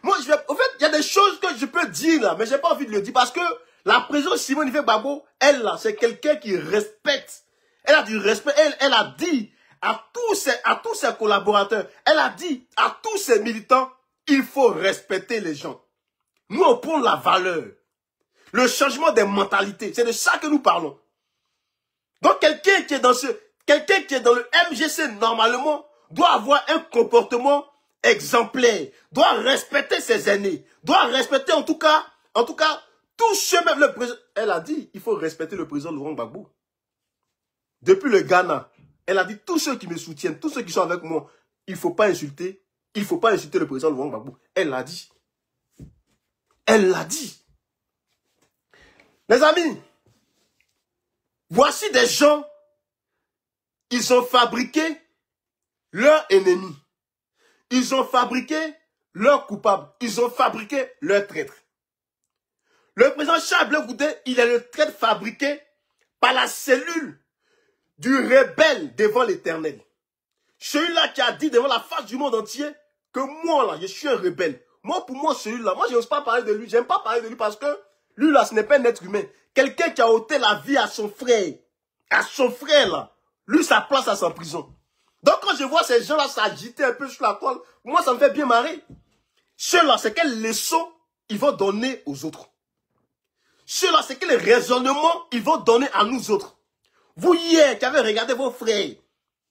Moi, en fait, il y a des choses que je peux dire là, mais je n'ai pas envie de le dire parce que la présidente Simone Ife Gbagbo, elle là, c'est quelqu'un qui respecte. Elle a du respect. Elle a dit à tous ses collaborateurs, elle a dit à tous ses militants, il faut respecter les gens. Nous, on prend la valeur. Le changement des mentalités. C'est de ça que nous parlons. Donc, quelqu'un qui est dans le MGC, normalement, doit avoir un comportement exemplaire. Doit respecter ses aînés. Doit respecter, en tout cas, tous ceux, même le président. Elle a dit, il faut respecter le président Laurent Gbagbo. Depuis le Ghana, elle a dit, tous ceux qui me soutiennent, tous ceux qui sont avec moi, il ne faut pas insulter le président Laurent Gbagbo. Elle l'a dit. Elle l'a dit. Les amis, voici des gens, ils ont fabriqué leur ennemi. Ils ont fabriqué leur coupable. Ils ont fabriqué leur traître. Le président Charles Blé Goudé, il est le traître fabriqué par la cellule du rebelle devant l'Éternel. Celui-là qui a dit devant la face du monde entier que moi, là, je suis un rebelle. Moi, pour moi, celui-là, moi, je n'ose pas parler de lui. J'aime pas parler de lui parce que lui, là, ce n'est pas un être humain. Quelqu'un qui a ôté la vie à son frère. À son frère, là. Lui, sa place à sa prison. Donc, quand je vois ces gens-là s'agiter un peu sur la toile, moi, ça me fait bien marrer. Ceux-là, c'est quelle leçon ils vont donner aux autres. Ceux-là, c'est quel raisonnement ils vont donner à nous autres. Vous, hier, qui avez regardé vos frères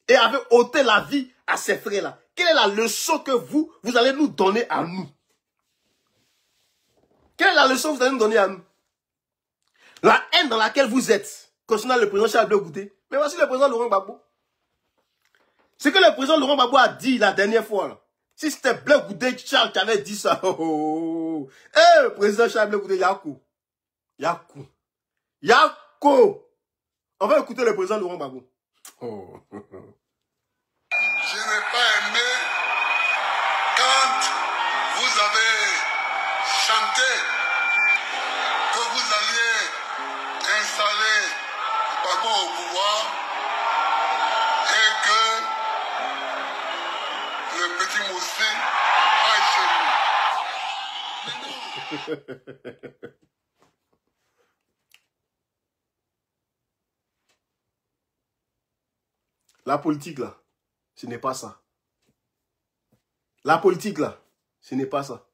et avez ôté la vie à ces frères-là, quelle est la leçon que vous allez nous donner à nous? Quelle est la leçon que vous allez nous donner à nous? La haine dans laquelle vous êtes, concernant le président Charles Blé Goudé, mais voici le président Laurent Gbagbo. Ce que le président Laurent Gbagbo a dit la dernière fois, là, si c'était Blé Goudé Charles qui avait dit ça, le président Charles Blé Goudé, Yakou. On va écouter le président Laurent Gbagbo. Je n'ai pas aimé quand vous avez chanté que vous alliez installer Gbagbo au pouvoir et que le petit Moussi aille chez lui. La politique, là, ce n'est pas ça. La politique, là, ce n'est pas ça.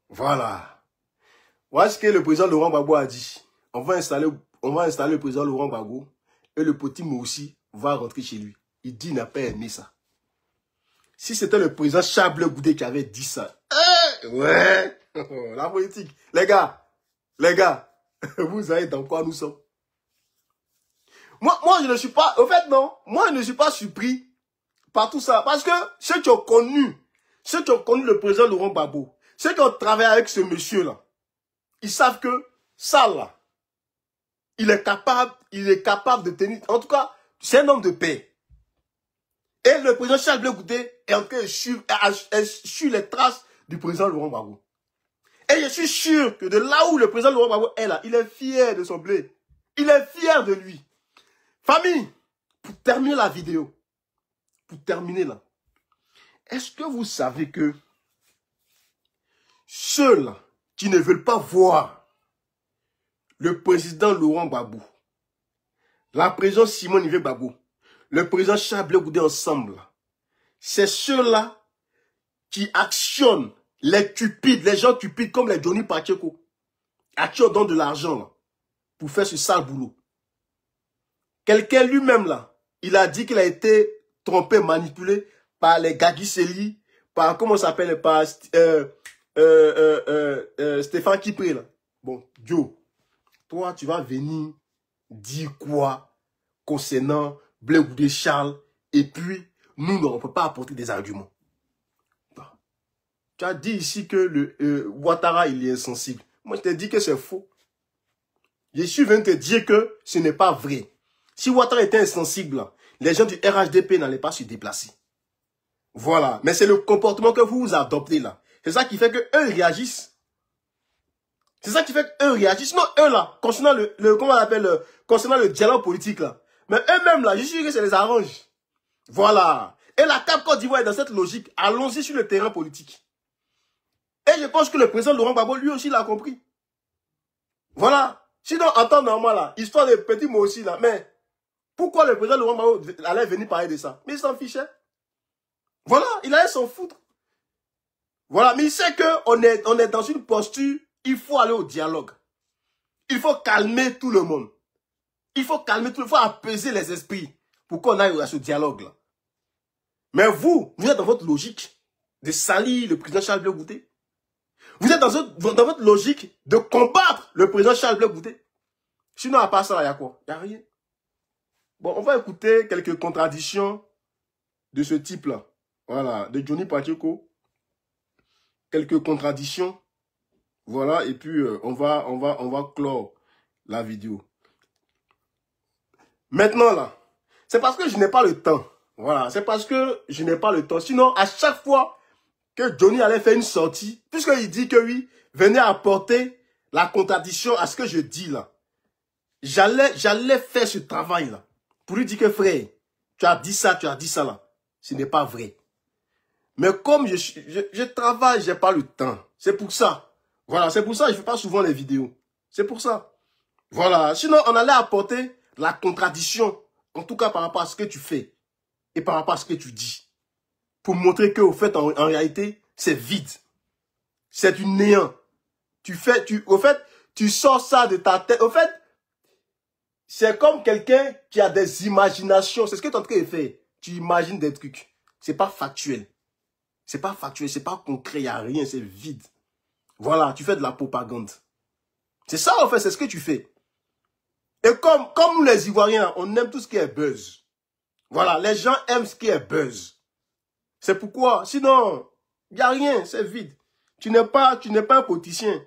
Voilà. Voilà ce que le président Laurent Gbagbo a dit. On va installer le président Laurent Gbagbo et le petit Moussi va rentrer chez lui. Il dit qu'il n'a pas aimé ça. Si c'était le président Charles Blé Goudé qui avait dit ça. Ouais. La politique. Les gars, vous savez dans quoi nous sommes. Moi, je ne suis pas, au fait, non, moi, je ne suis pas surpris par tout ça. Parce que ceux qui ont connu le président Laurent Gbagbo, ceux qui ont travaillé avec ce monsieur-là, ils savent que ça, là, il est capable de tenir, en tout cas, c'est un homme de paix. Et le président Charles Blé Goudé est en train de suivre les traces du président Laurent Gbagbo. Et je suis sûr que de là où le président Laurent Gbagbo est là, il est fier de son blé. Il est fier de lui. Famille, pour terminer la vidéo, est-ce que vous savez que ceux-là qui ne veulent pas voir le président Laurent Gbagbo, la présidente Simone Veil Gbagbo, le président Charles Blé Goudé ensemble, c'est ceux-là qui actionnent les cupides, les gens cupides comme les Johnny Pacheco, à qui on donne de l'argent là, pour faire ce sale boulot. Quelqu'un lui-même là, il a dit qu'il a été trompé, manipulé par les Gagiseli, par, comment ça s'appelle, par Stéphane Kipré là. Bon, Joe, toi tu vas venir dire quoi concernant Blé Goudé Charles, et puis nous, on ne peut pas apporter des arguments. Tu as dit ici que le Ouattara, il est insensible. Moi, je te dis que c'est faux. Je suis venu te dire que ce n'est pas vrai. Si Ouattara était insensible, les gens du RHDP n'allaient pas se déplacer. Voilà. Mais c'est le comportement que vous adoptez là. C'est ça qui fait qu'eux réagissent. C'est ça qui fait qu'eux réagissent. Non, eux là, concernant comment on appelle, concernant le dialogue politique là. Mais eux-mêmes là, je suis sûr que ça les arrange. Voilà. Et la CAP Côte d'Ivoire est dans cette logique. Allons-y sur le terrain politique. Et je pense que le président Laurent Gbagbo, lui aussi, l'a compris. Voilà. Sinon, en temps normal, là, histoire des petits mots aussi, là, mais pourquoi le président Laurent Gbagbo allait venir parler de ça? Mais il s'en fichait. Voilà, il allait s'en foutre. Voilà, mais il sait qu'on est dans une posture, il faut aller au dialogue. Il faut calmer tout le monde. Il faut apaiser les esprits pour qu'on aille à ce dialogue-là. Mais vous êtes dans votre logique de salir le président Charles Blé Goudé. Vous êtes dans votre logique de combattre le président Charles Blé Goudé. Sinon, à part ça, il y a quoi? Il n'y a rien. Bon, on va écouter quelques contradictions de ce type-là. Voilà, de Johnny Pacheco. Quelques contradictions. Voilà, et puis on va clore la vidéo. Maintenant, là, c'est parce que je n'ai pas le temps. Voilà, c'est parce que je n'ai pas le temps. Sinon, à chaque fois que Johnny allait faire une sortie, puisqu'il dit que oui, venez apporter la contradiction à ce que je dis là. J'allais faire ce travail là. Pour lui dire que frère, tu as dit ça là. Ce n'est pas vrai. Mais comme je travaille, j'ai pas le temps. C'est pour ça. Voilà, c'est pour ça que je ne fais pas souvent les vidéos. C'est pour ça. Voilà, sinon on allait apporter la contradiction, en tout cas par rapport à ce que tu fais et par rapport à ce que tu dis. Pour montrer que, au fait, en réalité, c'est vide. C'est du néant. Au fait, tu sors ça de ta tête. Au fait, c'est comme quelqu'un qui a des imaginations. C'est ce que tu es en train de faire. Tu imagines des trucs. C'est pas factuel. C'est pas factuel, c'est pas concret, il n'y a rien, c'est vide. Voilà, tu fais de la propagande. C'est ça, en fait, c'est ce que tu fais. Et comme nous les Ivoiriens, on aime tout ce qui est buzz. Voilà, les gens aiment ce qui est buzz. C'est pourquoi, sinon, il n'y a rien, c'est vide. Tu n'es pas un politicien.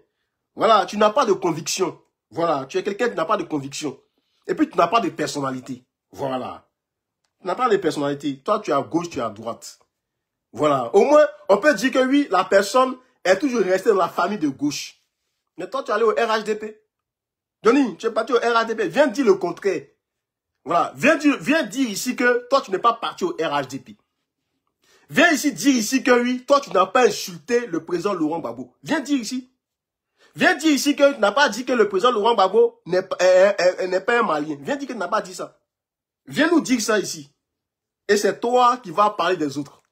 Voilà, tu n'as pas de conviction. Voilà, tu es quelqu'un qui n'a pas de conviction. Et puis, tu n'as pas de personnalité. Voilà. Tu n'as pas de personnalité. Toi, tu es à gauche, tu es à droite. Voilà. Au moins, on peut dire que oui, la personne est toujours restée dans la famille de gauche. Mais toi, tu es allé au RHDP. Johnny, tu es parti au RHDP. Viens dire le contraire. Voilà. Viens dire ici que toi, tu n'es pas parti au RHDP. Viens ici dire ici que oui, toi, tu n'as pas insulté le président Laurent Gbagbo. Viens dire ici. Viens dire ici que tu n'as pas dit que le président Laurent Gbagbo n'est pas un Malien. Viens dire que tu n'as pas dit ça. Viens nous dire ça ici. Et c'est toi qui vas parler des autres.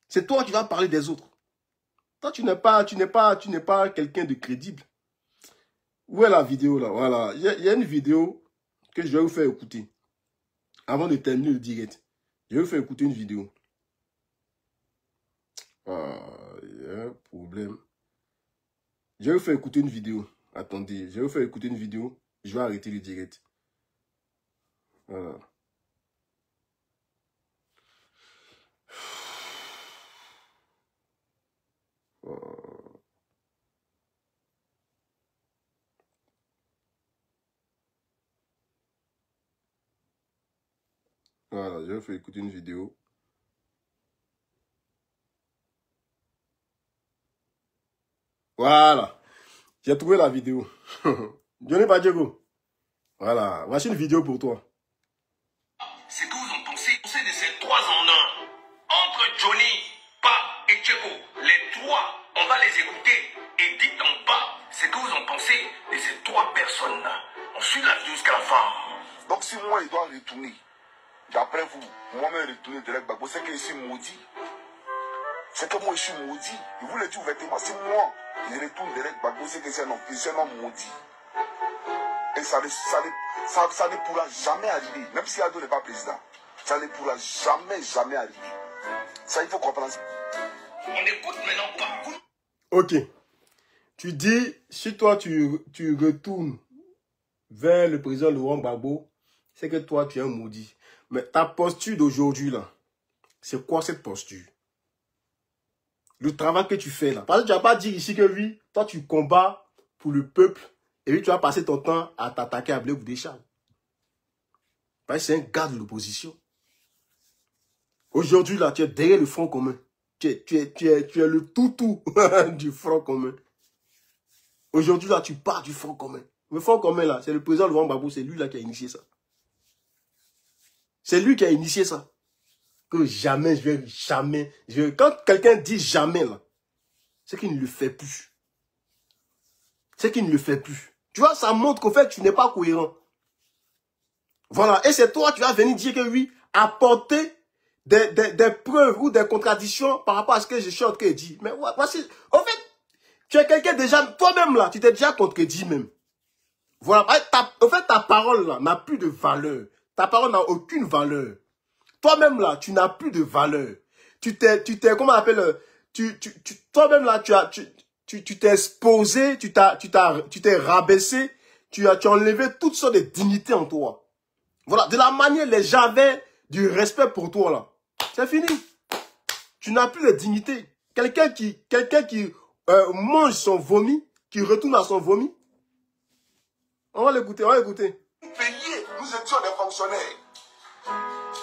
C'est toi qui vas parler des autres. Toi, tu n'es pas quelqu'un de crédible. Où est la vidéo là? Voilà. Il y a une vidéo que je vais vous faire écouter. Avant de terminer le direct. Je vais vous faire écouter une vidéo. Ah, il y a un problème. Je vais vous faire écouter une vidéo. Attendez, je vais vous faire écouter une vidéo. Je vais arrêter le direct. Voilà. Voilà, je vais vous faire écouter une vidéo. Voilà. J'ai trouvé la vidéo. Johnny Badjego. Voilà. Voici une vidéo pour toi. C'est que vous en pensez de ces 3 en 1. Entre Johnny, Pa et Tcheko, les 3, on va les écouter et dites en bas ce que vous en pensez de ces 3 personnes-là. On suit la vidéo jusqu'à la fin. Donc si moi, il doit retourner, d'après vous, moi-même retourner direct Gbagbo, c'est que je suis maudit. C'est que moi, je suis maudit. Il vous le dit ouvertement. Si moi, je retourne direct Gbagbo, c'est que c'est un homme maudit. Et ça ne pourra jamais arriver. Même si Ado n'est pas président, ça ne pourra jamais arriver. Ça, il faut comprendre. On écoute maintenant pas. Ok. Tu dis, si toi, tu retournes vers le président Laurent Gbagbo, c'est que toi, tu es un maudit. Mais ta posture d'aujourd'hui, là, c'est quoi cette posture? Le travail que tu fais, là. Parce que tu vas pas dire ici que oui, toi, tu combats pour le peuple, et puis tu vas passer ton temps à t'attaquer à Blaise Goudé-Charles. Parce que c'est un gars de l'opposition. Aujourd'hui, là, tu es derrière le Front commun. Tu es le toutou du Front commun. Aujourd'hui, là, tu pars du Front commun. Le Front commun, là, c'est le président Laurent Gbagbo, c'est lui, là, qui a initié ça. C'est lui qui a initié ça. Que jamais, quand quelqu'un dit jamais, là, c'est qu'il ne le fait plus. C'est qu'il ne le fait plus. Tu vois, ça montre qu'au fait, tu n'es pas cohérent. Voilà. Et c'est toi qui vas venir dire que oui, apporter des preuves ou des contradictions par rapport à ce que je suis en train de dire. Mais voici, en fait, tu es quelqu'un déjà, toi-même là, tu t'es déjà contredit même. Voilà. En fait, ta parole là n'a plus de valeur. Ta parole n'a aucune valeur. Toi-même là, tu n'as plus de valeur. Tu t'es, comment on appelle, toi-même là, tu t'es exposé, tu t'es rabaissé, tu as enlevé toutes sortes de dignités en toi. Voilà, de la manière les gens avaient du respect pour toi là. C'est fini. Tu n'as plus de dignité. Quelqu'un qui mange son vomi, qui retourne à son vomi. On va l'écouter, Payés, nous étions des fonctionnaires.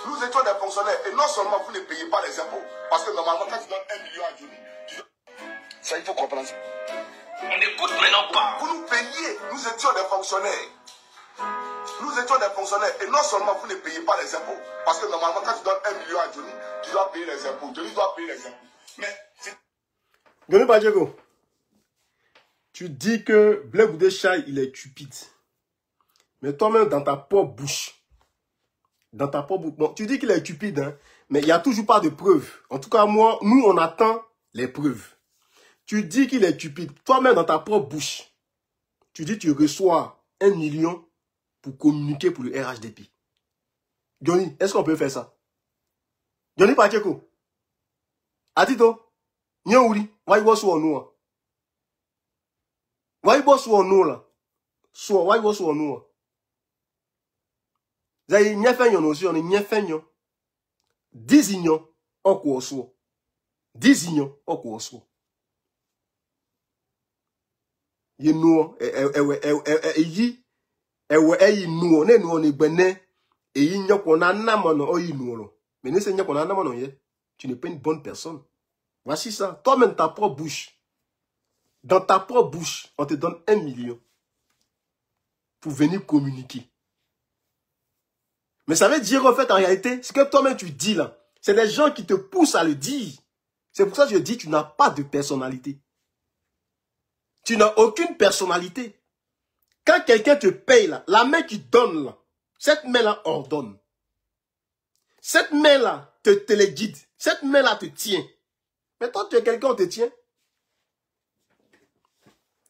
Nous étions des fonctionnaires. Et non seulement vous ne payez pas les impôts. Parce que normalement, quand tu donnes 1 million à Johnny, ça, il faut comprendre. On écoute maintenant pas. Vous nous payez. Nous étions des fonctionnaires. Nous étions des fonctionnaires. Et non seulement vous ne payez pas les impôts. Parce que normalement, quand tu donnes 1 million à Johnny, tu dois payer les impôts. Johnny doit payer les impôts. Mais Johnny Badjego, tu dis que Blaise Goudé-Charles, il est cupide. Mais toi-même, dans ta propre bouche, bon, tu dis qu'il est cupide, hein, mais il n'y a toujours pas de preuves. En tout cas, nous, on attend les preuves. Tu dis qu'il est cupide. Toi-même, dans ta propre bouche, tu dis que tu reçois 1 million pour communiquer pour le RHDP. Johnny, est-ce qu'on peut faire ça? Johnny Badjego, Atito, Nyaouli, why so nous? Why so nous là? So, why so nous? Zay nyefenyon aussi, on est nyefenyon. 10 ignon, on quoi so. 10 ignon, on quoi so. Ye nou, yi nou, ne nou, ne bene, et yi nyon qu'on a namono, o yi nou, mais ne se nyon qu'on a namono, tu n'es pas une bonne personne. Voici ça. Toi-même, ta propre bouche. Dans ta propre bouche, on te donne 1 million pour venir communiquer. Mais ça veut dire, en fait, en réalité, ce que toi-même tu dis là, c'est les gens qui te poussent à le dire. C'est pour ça que je dis, tu n'as pas de personnalité. Tu n'as aucune personnalité. Quand quelqu'un te paye là, la main qui donne là, cette main là ordonne. Cette main-là te téléguide. Cette main-là te tient. Mais toi, tu es quelqu'un, on te tient.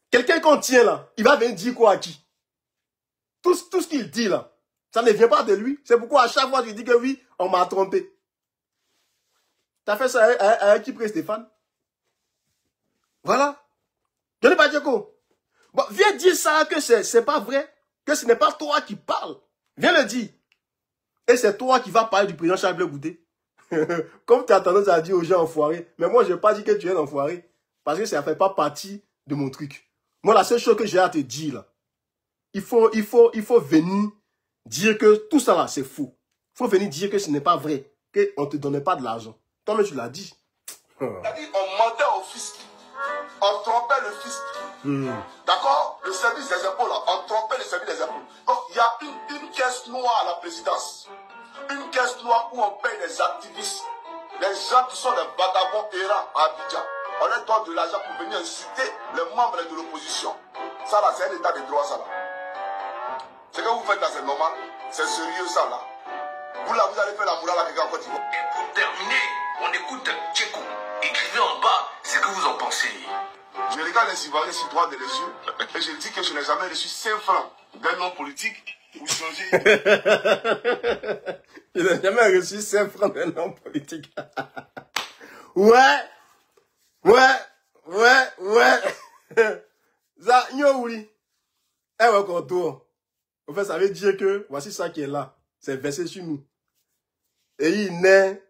Quelqu'un qu'on tient là, il va venir dire quoi à qui? Tout ce qu'il dit là, ça ne vient pas de lui. C'est pourquoi à chaque fois tu dis que oui, on m'a trompé. Tu as fait ça avec qui près Stéphane? Voilà. Je n'ai pas dit quoi. Bon, viens dire ça que c'est pas vrai, que ce n'est pas toi qui parles. Viens le dire. Et c'est toi qui vas parler du président Charles Blé Goudé. Comme tu as tendance à dire aux gens enfoirés. Mais moi, je n'ai pas dit que tu es un enfoiré. Parce que ça ne fait pas partie de mon truc. Moi, la seule chose que j'ai à te dire, là, il faut venir dire que tout ça là, c'est faux. Il faut venir dire que ce n'est pas vrai. Qu'on ne te donnait pas de l'argent. Toi-même, tu l'as dit. C'est-à-dire, on mentait au fisc. On trompait le fisc. D'accord? Le service des impôts, là, on trompait le service des impôts. Donc, il y a une caisse noire à la présidence. Une caisse noire où on paye les activistes. Les gens qui sont des vagabonds errants à Abidjan. On leur donne de l'argent pour venir insulter les membres de l'opposition. Ça, là, c'est un état de droit, ça, là. Ce que vous faites là, c'est normal. C'est sérieux, ça, là. Vous, là, vous allez faire la moula, là, quelqu'un en Côte d'Ivoire. Et pour terminer, on écoute Tchéko. Écrivez en bas ce que vous en pensez. Je regarde les Ivoiriens si droit de les yeux et je dis que je n'ai jamais reçu 5 francs d'un homme politique pour changer. Je n'ai jamais reçu 5 francs d'un homme politique. Ouais. Ça, oui. Eh ouais, contour. En fait, ça veut dire que voici ça qui est là. C'est versé sur nous. Et il n'est.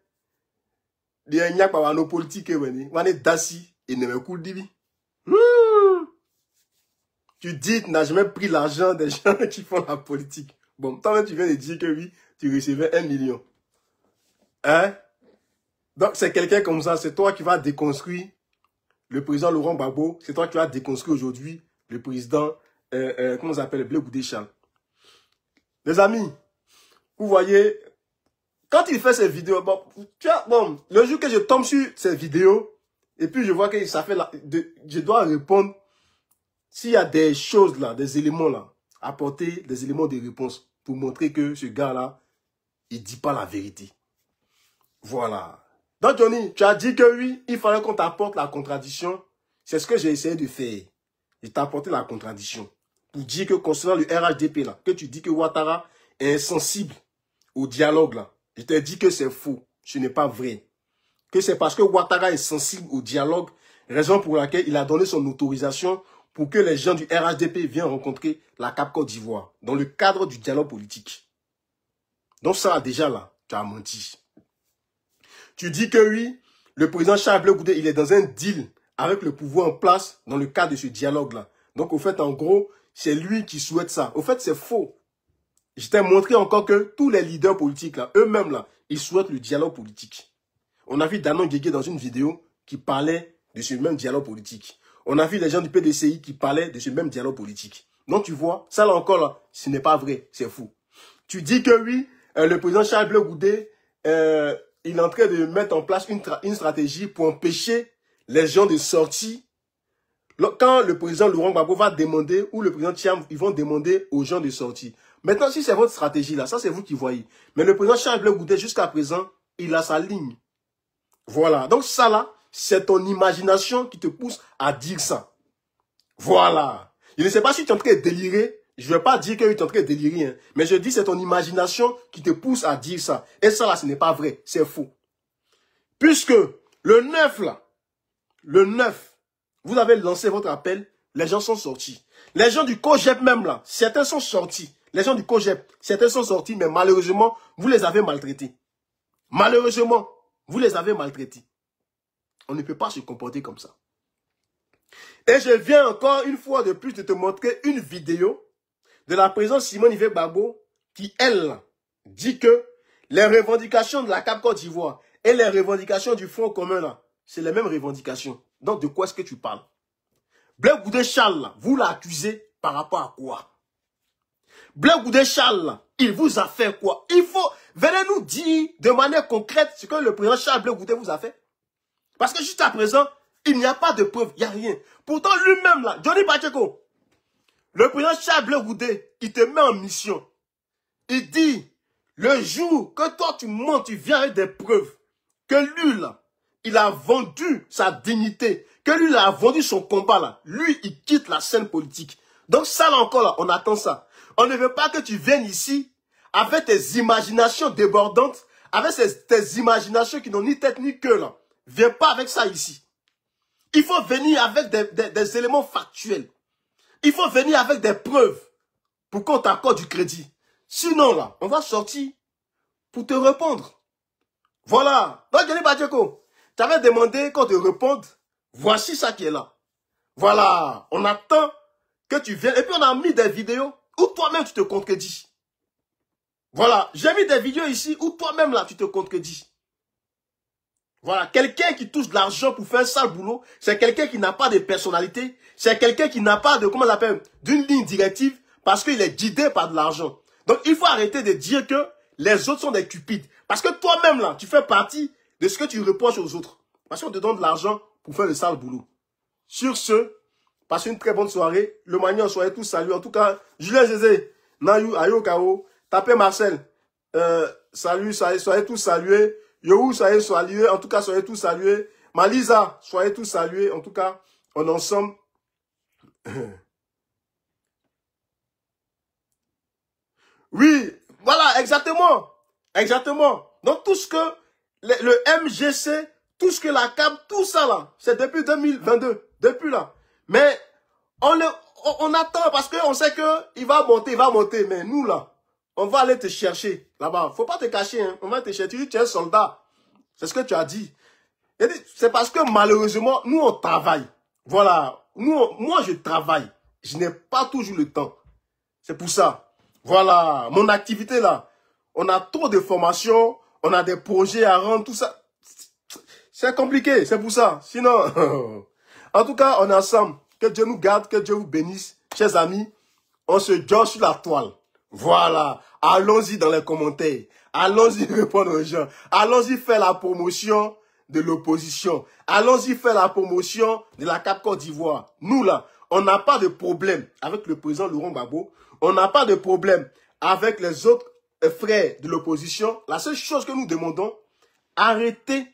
Il n'y a pas de politique. Il y a d'assis. Il ne me coule divi. Tu dis que tu n'as jamais pris l'argent des gens qui font la politique. Bon, toi tu viens de dire que oui, tu recevais 1 million. Hein? Donc c'est quelqu'un comme ça, c'est toi qui vas déconstruire le président Laurent Gbagbo, c'est toi qui vas déconstruire aujourd'hui le président, comment on s'appelle, Blé Goudé Charles. Les amis, vous voyez, quand il fait ces vidéos, bon, le jour que je tombe sur ces vidéos, et puis je vois que ça fait je dois répondre s'il y a des choses là, des éléments là, apporter des éléments de réponse pour montrer que ce gars là, il dit pas la vérité. Voilà. Donc Johnny, tu as dit que oui, il fallait qu'on t'apporte la contradiction. C'est ce que j'ai essayé de faire. Je t'ai apporté la contradiction. Pour dire que concernant le RHDP là, que tu dis que Ouattara est insensible au dialogue là. Je t'ai dit que c'est faux. Ce n'est pas vrai. Que c'est parce que Ouattara est sensible au dialogue, raison pour laquelle il a donné son autorisation pour que les gens du RHDP viennent rencontrer la CAP Côte d'Ivoire, dans le cadre du dialogue politique. Donc ça, déjà là, tu as menti. Tu dis que oui, le président Charles Blé Goudé, il est dans un deal avec le pouvoir en place dans le cadre de ce dialogue-là. Donc au fait, en gros, c'est lui qui souhaite ça. Au fait, c'est faux. Je t'ai montré encore que tous les leaders politiques, là, eux-mêmes, là, ils souhaitent le dialogue politique. On a vu Danon Guégué dans une vidéo qui parlait de ce même dialogue politique. On a vu les gens du PDCI qui parlaient de ce même dialogue politique. Donc tu vois, ça là encore, là, ce n'est pas vrai, c'est fou. Tu dis que oui, le président Charles Blé Goudé, il est en train de mettre en place une stratégie pour empêcher les gens de sortir. Quand le président Laurent Gbagbo va demander, ou le président Thiam, ils vont demander aux gens de sortir. Maintenant, si c'est votre stratégie là, ça c'est vous qui voyez. Mais le président Charles Blé Goudé, jusqu'à présent, il a sa ligne. Voilà. Donc ça là, c'est ton imagination qui te pousse à dire ça. Voilà. Je ne sais pas si tu es en train de délirer. Je ne vais pas dire que tu es en train de délirer. Hein, mais je dis c'est ton imagination qui te pousse à dire ça. Et ça là, ce n'est pas vrai. C'est faux. Puisque le 9 là, le 9, vous avez lancé votre appel. Les gens sont sortis. Les gens du COGEP même là, certains sont sortis. Les gens du COGEP, certains sont sortis. Mais malheureusement, vous les avez maltraités. Malheureusement, vous les avez maltraités. On ne peut pas se comporter comme ça. Et je viens encore une fois de plus de te montrer une vidéo de la présidente Simone Yves Gbagbo qui, elle, dit que les revendications de la CAP Côte d'Ivoire et les revendications du Front commun, là, c'est les mêmes revendications. Donc, de quoi est-ce que tu parles? Blé Goudé Charles, là, vous l'accusez par rapport à quoi? Blé Goudé Charles, là, il vous a fait quoi? Il faut, venez nous dire de manière concrète ce que le président Charles Blé Goudé vous a fait. Parce que jusqu'à présent, il n'y a pas de preuve, il n'y a rien. Pourtant, lui-même, là, Johnny Pacheco, le président Charles Blé Goudé, il te met en mission. Il dit, Le jour que toi, tu montes, tu viens avec des preuves que lui, là, il a vendu sa dignité, que lui, il a vendu son combat, là. Lui, il quitte la scène politique. Donc ça, là encore, là, on attend ça. On ne veut pas que tu viennes ici avec tes imaginations débordantes, avec tes imaginations qui n'ont ni tête ni queue, là. Viens pas avec ça ici. Il faut venir avec des éléments factuels. Il faut venir avec des preuves pour qu'on t'accorde du crédit. Sinon, là, on va sortir pour te répondre. Voilà. Donc, Johnny Badieko, tu avais demandé qu'on te réponde. Voici ça qui est là. Voilà. On attend que tu viennes. Et puis, on a mis des vidéos où toi-même, tu te contredis. Voilà. J'ai mis des vidéos ici où toi-même, là, tu te contredis. Voilà. Quelqu'un qui touche de l'argent pour faire un sale boulot, c'est quelqu'un qui n'a pas de personnalité. C'est quelqu'un qui n'a pas de, comment on l'appelle, d'une ligne directive parce qu'il est guidé par de l'argent. Donc, il faut arrêter de dire que les autres sont des cupides. Parce que toi-même, là, tu fais partie de ce que tu reproches aux autres. Parce qu'on te donne de l'argent pour faire le sale boulot. Sur ce, passez une très bonne soirée. Le Magnon, soyez tous salués. En tout cas, Julien Zézé, Nayou, Ayo Kao, tapez Marcel. Salut, soyez tous salués. Yohou, soyez salués. En tout cas, soyez tous salués. Malisa, soyez tous salués. En tout cas, on est ensemble. Oui, voilà, exactement. Exactement. Donc, tout ce que le MGC, tout ce que la CAP, tout ça là, c'est depuis 2022. Depuis là. Mais on attend parce qu'on sait qu'il va monter. Mais nous là, on va aller te chercher là-bas. Faut pas te cacher. Hein. On va te chercher. Tu es un soldat. C'est ce que tu as dit. C'est parce que malheureusement, nous on travaille. Voilà. Moi je travaille. Je n'ai pas toujours le temps. C'est pour ça. Voilà. Mon activité là. On a trop de formations. On a des projets à rendre. Tout ça. C'est compliqué. C'est pour ça. Sinon, en tout cas, on est ensemble. Que Dieu nous garde. Que Dieu vous bénisse. Chers amis, on se joue sur la toile. Voilà. Allons-y dans les commentaires. Allons-y répondre aux gens. Allons-y faire la promotion de l'opposition. Allons-y faire la promotion de la CAP Côte d'Ivoire. Nous, là, on n'a pas de problème avec le président Laurent Gbagbo. On n'a pas de problème avec les autres frères de l'opposition. La seule chose que nous demandons, arrêtez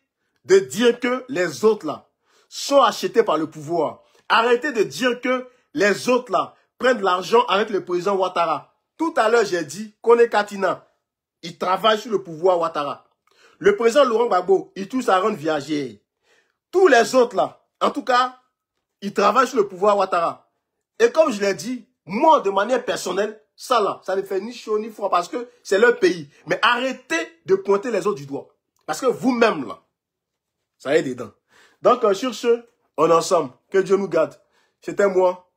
de dire que les autres, là, sont achetés par le pouvoir. Arrêtez de dire que les autres, là, prennent de l'argent avec le président Ouattara. Tout à l'heure, j'ai dit qu'on est Katina. Il travaille sur le pouvoir Ouattara. Le président Laurent Gbagbo, il touche à rendre viagère. Tous les autres là, en tout cas, ils travaillent sur le pouvoir Ouattara. Et comme je l'ai dit, moi, de manière personnelle, ça là, ça ne fait ni chaud ni froid parce que c'est leur pays. Mais arrêtez de pointer les autres du doigt. Parce que vous-même là, ça y est dedans. Donc, sur ce, on est ensemble. Que Dieu nous garde. C'était moi,